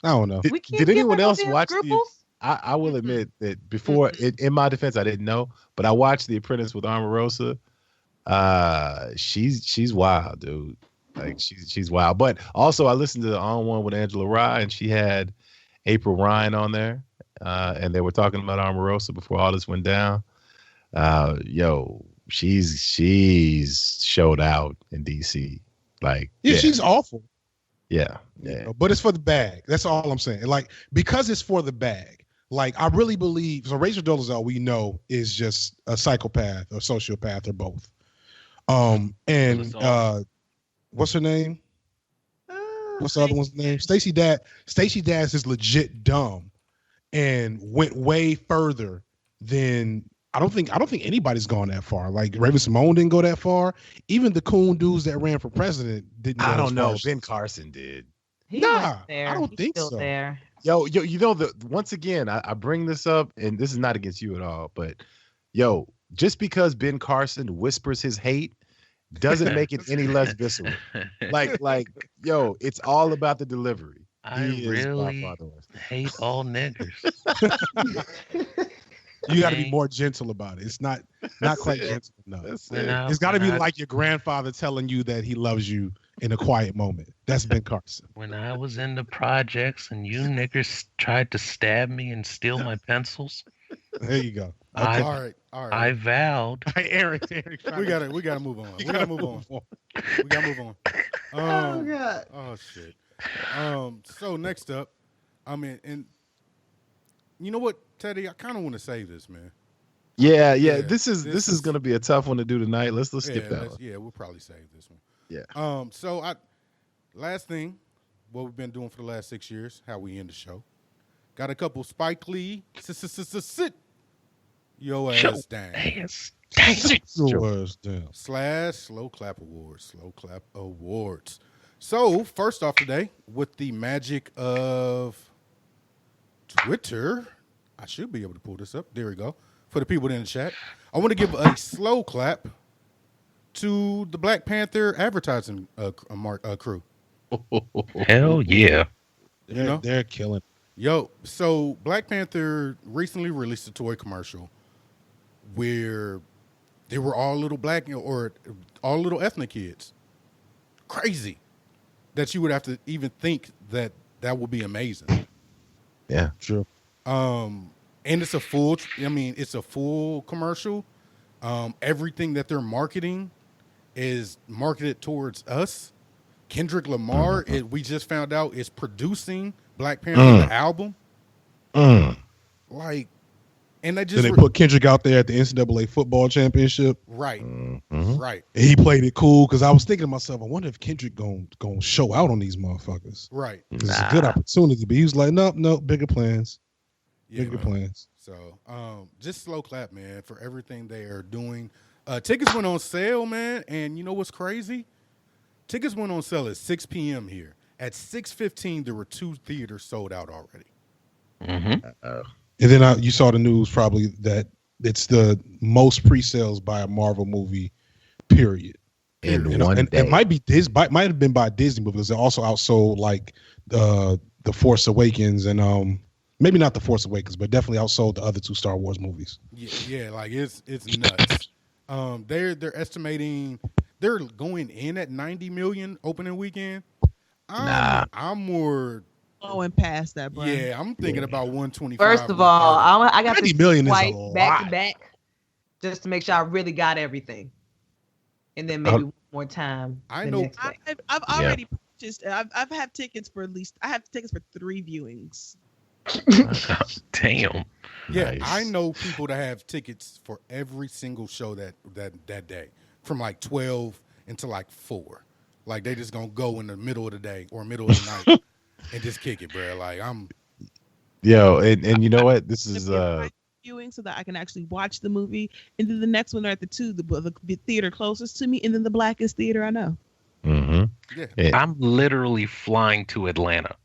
I don't know. Did anyone else watch I will admit that before, in my defense, I didn't know, but I watched The Apprentice with Omarosa. She's wild, dude. Like she's wild. But also, I listened to the On One with Angela Rye, and she had April Ryan on there, and they were talking about Omarosa before all this went down. She's showed out in DC. Like, she's awful. Yeah. But it's for the bag. That's all I'm saying. Like, because it's for the bag. Like, I really believe so. Rachel Dolezal, we know, is just a psychopath or sociopath or both. What's her name? What's the other one's name? Stacey Dash. Stacey Dash is legit dumb and went way further than. I don't think anybody's gone that far. Like Raven Simone didn't go that far. Even the coon dudes that ran for president didn't. I don't know. Ben Carson did. I don't think so. There. Yo, once again, I bring this up, and this is not against you at all, but just because Ben Carson whispers his hate doesn't make it any less visceral. Like, yo, it's all about the delivery. I really hate all niggers. You got to be more gentle about it. It's not quite gentle enough. It's got to be like your grandfather telling you that he loves you in a quiet moment. That's Ben Carson. When I was in the projects and you niggers tried to stab me and steal my pencils. There you go. Okay. All right. I vowed. Eric, we gotta move on. We gotta move on. Oh God. Oh shit. So next up, and you know what, Teddy? I kind of want to save this, man. Yeah. This is gonna be a tough one to do tonight. Let's skip that one. Yeah, we'll probably save this one. Yeah. So last thing, what we've been doing for the last 6 years, how we end the show. Got a couple Spike Lee sit your ass down. Your ass down. / Slow Clap Awards. So first off today, with the magic of Twitter, I should be able to pull this up. There we go. For the people in the chat, I want to give a slow clap to the Black Panther advertising crew. Hell yeah. They're killing. Yo, so Black Panther recently released a toy commercial where they were all little black or all little ethnic kids. Crazy that you would have to even think that would be amazing. Yeah, true. And it's a full commercial. Everything that they're marketing is marketed towards us. Kendrick Lamar, we just found out, is producing Black Panther the album. Like, and they put Kendrick out there at the NCAA football championship. Right. Right. And he played it cool because I was thinking to myself, I wonder if Kendrick gonna show out on these motherfuckers. Right. It's a good opportunity, but he was like, no, bigger plans. Bigger plans. So, just slow clap, man, for everything they are doing. Tickets went on sale, man, and you know what's crazy? Tickets went on sale at 6 p.m. here. At 6:15, there were 2 theaters sold out already. And then you saw the news probably that it's the most pre-sales by a Marvel movie, period. In one day. It might have been by Disney because it also outsold like the Force Awakens and maybe not the Force Awakens, but definitely outsold the other 2 Star Wars movies. Yeah, like it's nuts. They're estimating they're going in at 90 million opening weekend. I'm more going past that, bro. Yeah, I'm thinking about 125. First of all, I got 90 million is a lot. back to back just to make sure I really got everything, and then maybe one more time. I know. I've already purchased. I've had tickets for I have tickets for 3 viewings. Damn. Yeah, Nice. I know people that have tickets for every single show that day, from like 12 until like 4. Like they just gonna go in the middle of the day or middle of the night and just kick it, bro. Like I'm. Yo, and you know what? This is viewing so that I can actually watch the movie, and then the next one they're at the theater closest to me, and then the blackest theater I know. Yeah. I'm literally flying to Atlanta.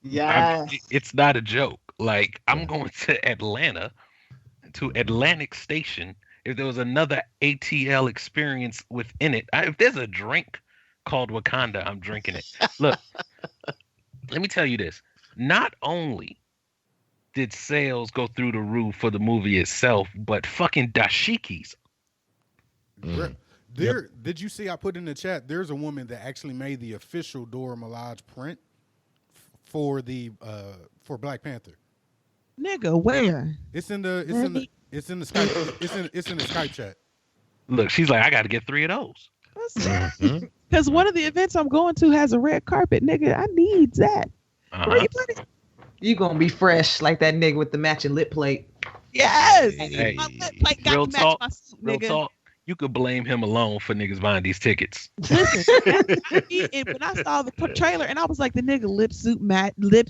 Yes. It's not a joke. Like I'm going to Atlanta, to Atlantic Station. If there was another ATL experience within it, if there's a drink called Wakanda, I'm drinking it. Look, let me tell you this. Not only did sales go through the roof for the movie itself, but fucking dashikis. Did you see I put in the chat? There's a woman that actually made the official Dora Milaje print for Black Panther. Nigga, where? It's in the Skype chat. Look, she's like, I got to get 3 of those. Because one of the events I'm going to has a red carpet, nigga. I need that. Where you put it? You gonna be fresh like that nigga with the matching lip plate. Yes. Hey, My lip plate got real to match talk, my suit, real nigga. talk. You could blame him alone for niggas buying these tickets. Listen, when I saw the trailer and I was like, the nigga lip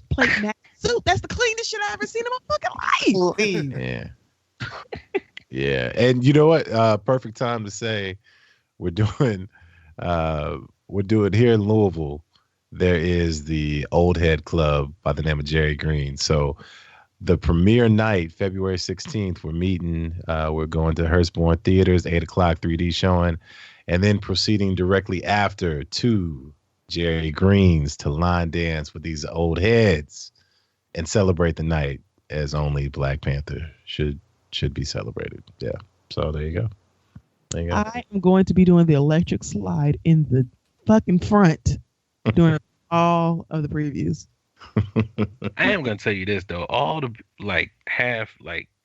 plate matte suit. That's the cleanest shit I ever seen in my fucking life. Yeah. Yeah. And you know what? Perfect time to say we're doing here in Louisville. There is the Old Head Club by the name of Jerry Green. So the premiere night, February 16th, we're meeting. We're going to Hurstbourne Theaters, 8 o'clock 3D showing, and then proceeding directly after to Jerry Green's to line dance with these old heads and celebrate the night as only Black Panther should be celebrated. Yeah. So there you go. I am going to be doing the electric slide in the fucking front during all of the previews. I am gonna tell you this though, all the half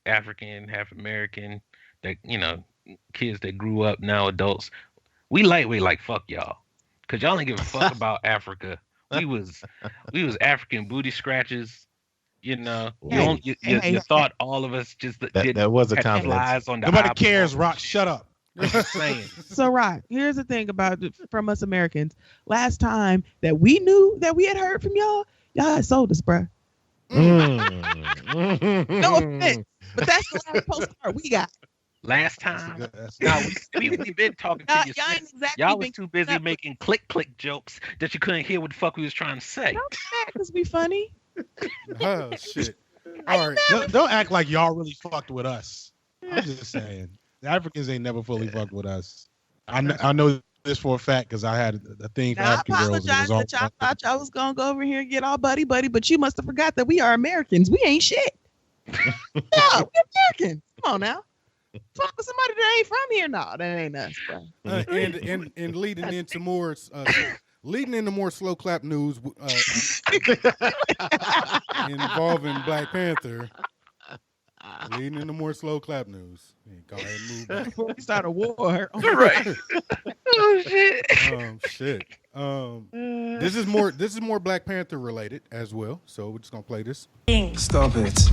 African, half American, that kids that grew up now adults, we lightweight like fuck y'all, cause y'all ain't give a fuck about Africa. We was African booty scratches. You thought all of us just that was a compliment. Nobody cares, Rock. Shut up. Saying. So, Rock, here's the thing about it from us Americans. Last time that we knew that we had heard from y'all had sold us, bruh. No offense, but that's the last postcard we got. Last time, we've been talking to you. Y'all was too busy making click jokes that you couldn't hear what the fuck we was trying to say. Don't act because we funny. Oh shit! All right, don't act like y'all really fucked with us. I'm just saying, the Africans ain't never fully fucked with us. I know this for a fact because I had a thing for African girls. I apologize that y'all thought y'all was gonna go over here and get all buddy, but you must have forgot that we are Americans. We ain't shit. No, we're Americans. Come on now. Fuck with somebody that ain't from here. No, that ain't us, bro. And leading into more slow clap news involving Black Panther. Leading into more slow clap news. Go ahead and move back. Before we start a war. Right. Oh shit. Shit. This is more Black Panther related as well. So we're just gonna play this. Stop it.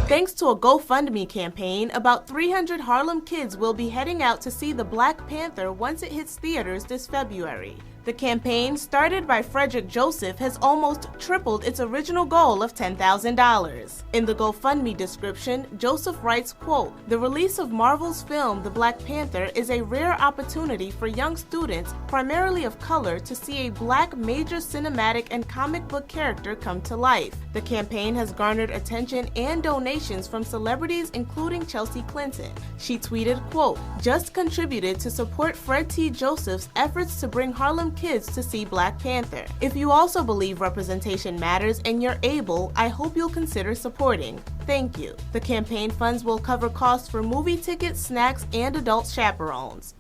Thanks to a GoFundMe campaign, about 300 Harlem kids will be heading out to see the Black Panther once it hits theaters this February. The campaign, started by Frederick Joseph, has almost tripled its original goal of $10,000. In the GoFundMe description, Joseph writes, quote, "The release of Marvel's film The Black Panther is a rare opportunity for young students, primarily of color, to see a Black major cinematic and comic book character come to life. The campaign has garnered attention and donations from celebrities including Chelsea Clinton." She tweeted, quote, "Just contributed to support Fred T. Joseph's efforts to bring Harlem kids to see Black Panther. If you also believe representation matters and you're able, I hope you'll consider supporting. Thank you." The campaign funds will cover costs for movie tickets, snacks, and adult chaperones.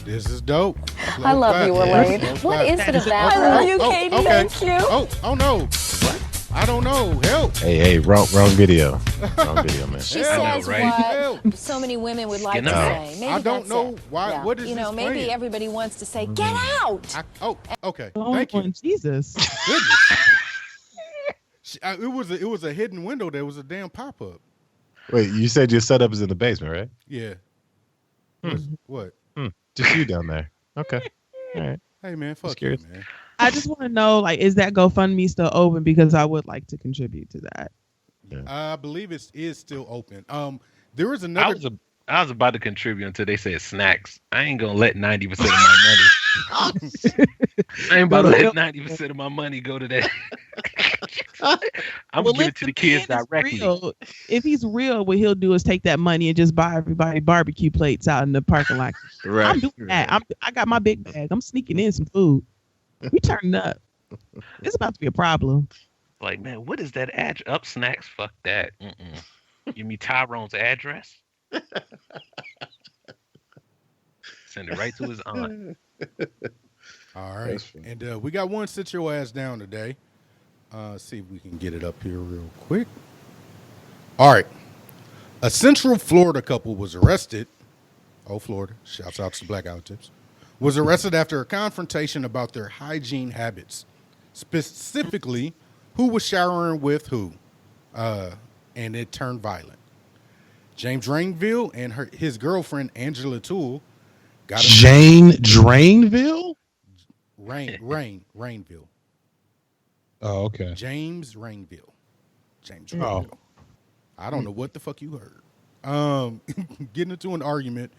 This is dope. I love you, Lloyd. What is it about? I love you, Katie. Okay. Thank you. Oh no. What? I don't know. Help. Hey, wrong video. Wrong video, man. She says what so many women would like to say. Maybe I don't know why. Yeah. What is this maybe playing? Everybody wants to say, "Get out." Okay. Oh, Thank you. Jesus. Goodness. It was a hidden window. There was a damn pop up. Wait, you said your setup is in the basement, right? Yeah. What? Just you down there. Okay. All right. Hey man, fuck you, man. I just want to know, is that GoFundMe still open? Because I would like to contribute to that. Yeah. I believe it is still open. There is another. I was about to contribute until they said snacks. I ain't gonna let 90% of my money. I ain't about to let 90% of my money go to that. I'm gonna give it to the kids directly. If he's real, what he'll do is take that money and just buy everybody barbecue plates out in the parking lot. Right. I'm doing that. I got my big bag. I'm sneaking in some food. We turning up. It's about to be a problem. Like, man, what is that address? Up snacks? Fuck that. Give me Tyrone's address. Send it right to his aunt. All right. And we got one sit your ass down today. See if we can get it up here real quick. All right. A Central Florida couple was arrested. Oh, Florida. Shouts out to Blackout Tips. Was arrested after a confrontation about their hygiene habits. Specifically, who was showering with who. And it turned violent. James Rainville and his girlfriend, Angela Toole, got Jane Drainville? Rainville. Oh, okay. James Rainville. Oh. I don't know what the fuck you heard. Getting into an argument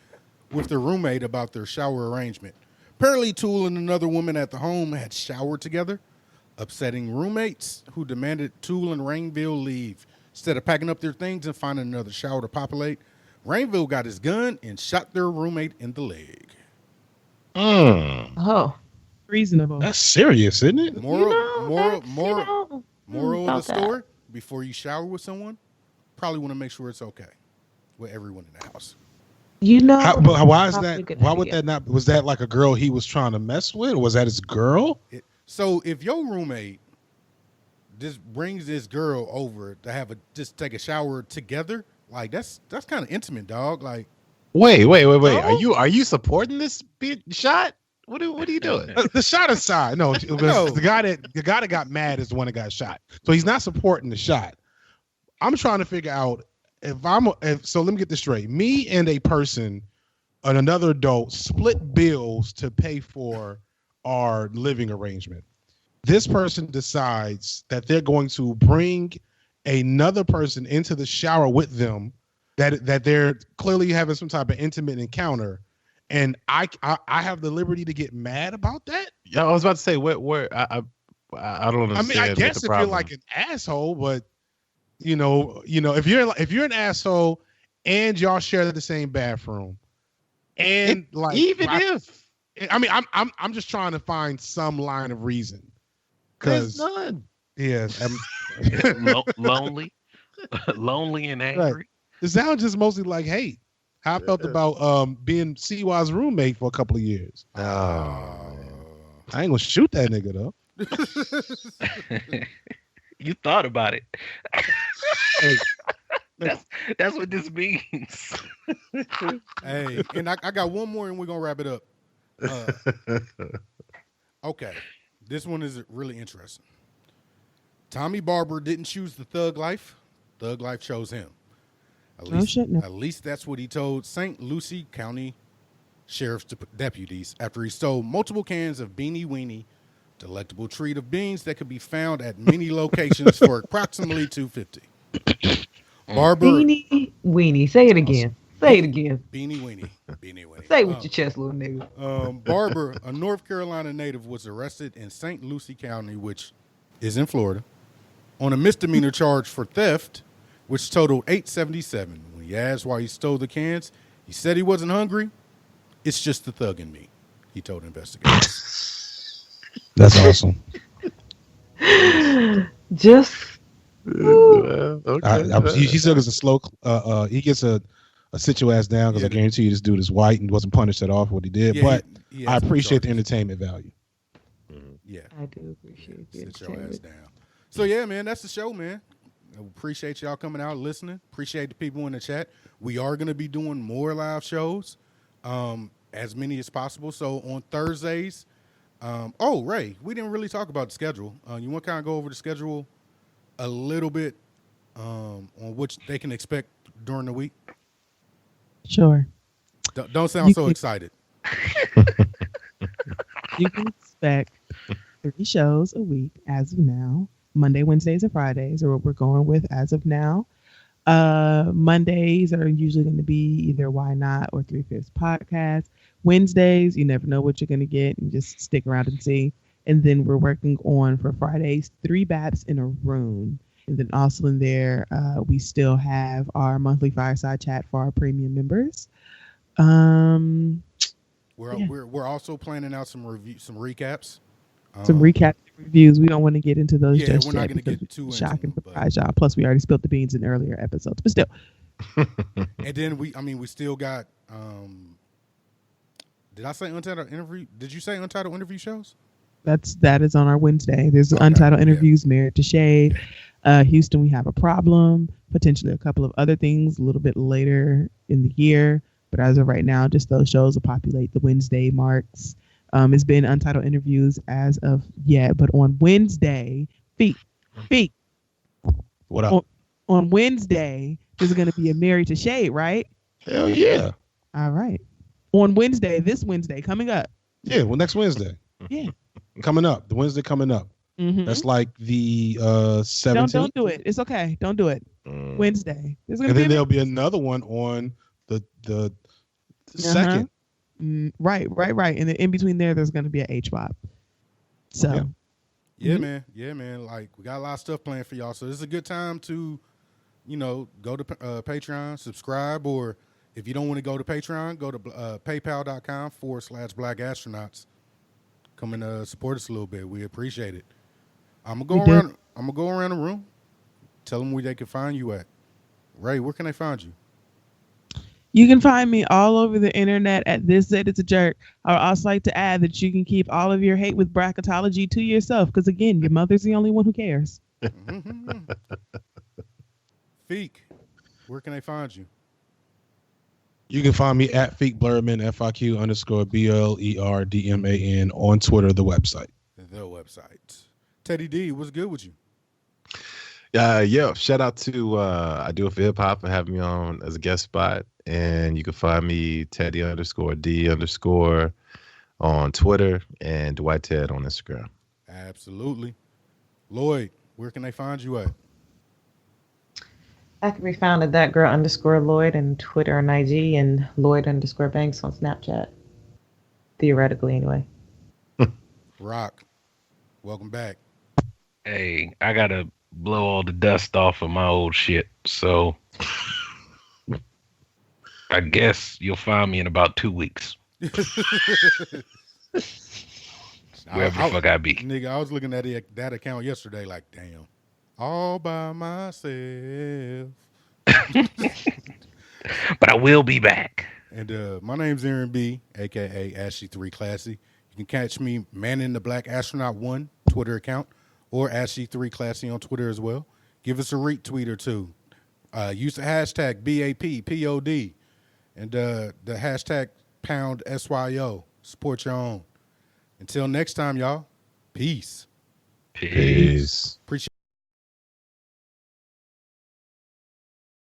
with their roommate about their shower arrangement. Apparently, Toole and another woman at the home had showered together. upsetting roommates who demanded Tool and Rainville leave. Instead of packing up their things and finding another shower to populate, Rainville got his gun and shot their roommate in the leg. Oh, reasonable. That's serious, isn't it? Moral of the story: before you shower with someone, probably want to make sure it's okay with everyone in the house. Why is that? Why would that not? Was that like a girl he was trying to mess with, or was that his girl? So if your roommate just brings this girl over to just take a shower together, like that's kind of intimate, dog. Like, wait. Are you supporting this shot? What are you doing? The shot aside, no. The guy that got mad is the one that got shot. So he's not supporting the shot. I'm trying to figure out so let me get this straight. Me and a person, another adult, split bills to pay for our living arrangement. This person decides that they're going to bring another person into the shower with them, that they're clearly having some type of intimate encounter, and I have the liberty to get mad about that. Yeah, I was about to say where I don't understand. I mean, I guess if you're like an asshole, but you know, if you're an asshole and y'all share the same bathroom, and I'm just trying to find some line of reason. There's none. Yeah, lonely and angry. Right. It sounds just mostly like hate. How I felt about being Ceewhy's roommate for a couple of years. Oh, I ain't gonna shoot that nigga though. You thought about it. Hey. That's what this means. Hey, and I got one more, and we're gonna wrap it up. Okay, this one is really interesting. Tommy Barber didn't choose the thug life. Thug life chose him. At least that's what he told St. Lucie County Sheriff's deputies after he stole multiple cans of Beanie Weenie, delectable treat of beans that could be found at many locations for approximately $2.50. Barber. Beanie Weenie. Say it again. Say it again. Beanie Weenie. Beanie Weenie. Say it with your chest, little nigga. Barber, a North Carolina native, was arrested in St. Lucie County, which is in Florida, on a misdemeanor charge for theft, which totaled $877. When he asked why he stole the cans, he said he wasn't hungry. It's just the thug in me, he told investigators. That's awesome. Just okay. He still gets a slow. He gets a sit your ass down because I guarantee you this dude is white and wasn't punished at all for what he did. But I appreciate the entertainment value. Yeah, I do appreciate the sit your ass down. So yeah, man, that's the show, man. I appreciate y'all coming out, listening. Appreciate the people in the chat. We are going to be doing more live shows, as many as possible. So on Thursdays, Ray, we didn't really talk about the schedule. You want to kind of go over the schedule a little bit on which they can expect during the week? Sure. Don't sound so excited. You can expect 3 shows a week as of now. Monday, Wednesdays, and Fridays are what we're going with as of now. Mondays are usually going to be either Why Not or 3/5 podcast. Wednesdays, you never know what you're going to get, and just stick around and see. And then we're working on, for Fridays, 3 Baps in a Room. And then also in there, we still have our monthly fireside chat for our premium members. We're also planning out some recaps. Some recap reviews. We don't want to get into those just we're not yet going to get too shock and into surprise y'all. Plus, we already spilled the beans in earlier episodes, but still. And then we still got. Did I say untitled interview? Did you say untitled interview shows? That is on our Wednesday. There's untitled interviews, Married to Shade. Houston, we have a problem. Potentially a couple of other things a little bit later in the year, but as of right now, just those shows will populate the Wednesday marks. It's been untitled interviews as of yet, but on Wednesday, feet. What up? On Wednesday, there's going to be a Married to Shade, right? Hell yeah! All right. On Wednesday, this Wednesday coming up. Yeah, well, next Wednesday. Yeah. Coming up, the Wednesday coming up. Mm-hmm. That's like the 17th. Don't do it. It's okay. Don't do it. Wednesday. And then there'll be another one on the 2nd. Right. And then in between there's going to be an HBOP. So Yeah, man. Yeah, man. Like, we got a lot of stuff planned for y'all. So this is a good time to, go to Patreon, subscribe, or if you don't want to go to Patreon, go to paypal.com/Black Astronauts. Come and support us a little bit. We appreciate it. I'm gonna go around the room. Tell them where they can find you at. Ray, where can they find you? You can find me all over the internet at This Zed It's a Jerk. I would also like to add that you can keep all of your hate with bracketology to yourself, because again, your mother's the only one who cares. Feek, where can they find you? You can find me at Feek Blurman, FIQ_BLERDMAN on Twitter, the website. The website. Teddy D, what's good with you? Shout out to I Do It For Hip Hop for having me on as a guest spot. And you can find me Teddy_D_ on Twitter and Dwight Ted on Instagram. Absolutely. Lloyd, where can they find you at? I can be found at _Lloyd on Twitter and IG, and Lloyd_Banks on Snapchat. Theoretically, anyway. Rock, welcome back. Hey, I gotta blow all the dust off of my old shit, so I guess you'll find me in about 2 weeks. Wherever the fuck I be. Nigga, I was looking at that account yesterday like, damn. All by myself. But I will be back. And my name's Aaron B, a.k.a. Ashy3 Classy. You can catch me manning the Black Astronaut 1 Twitter account or Ashy3 Classy on Twitter as well. Give us a retweet or two. Use the hashtag BAPPOD and the hashtag #SYO. Support your own. Until next time, y'all. Peace. Peace. Appreciate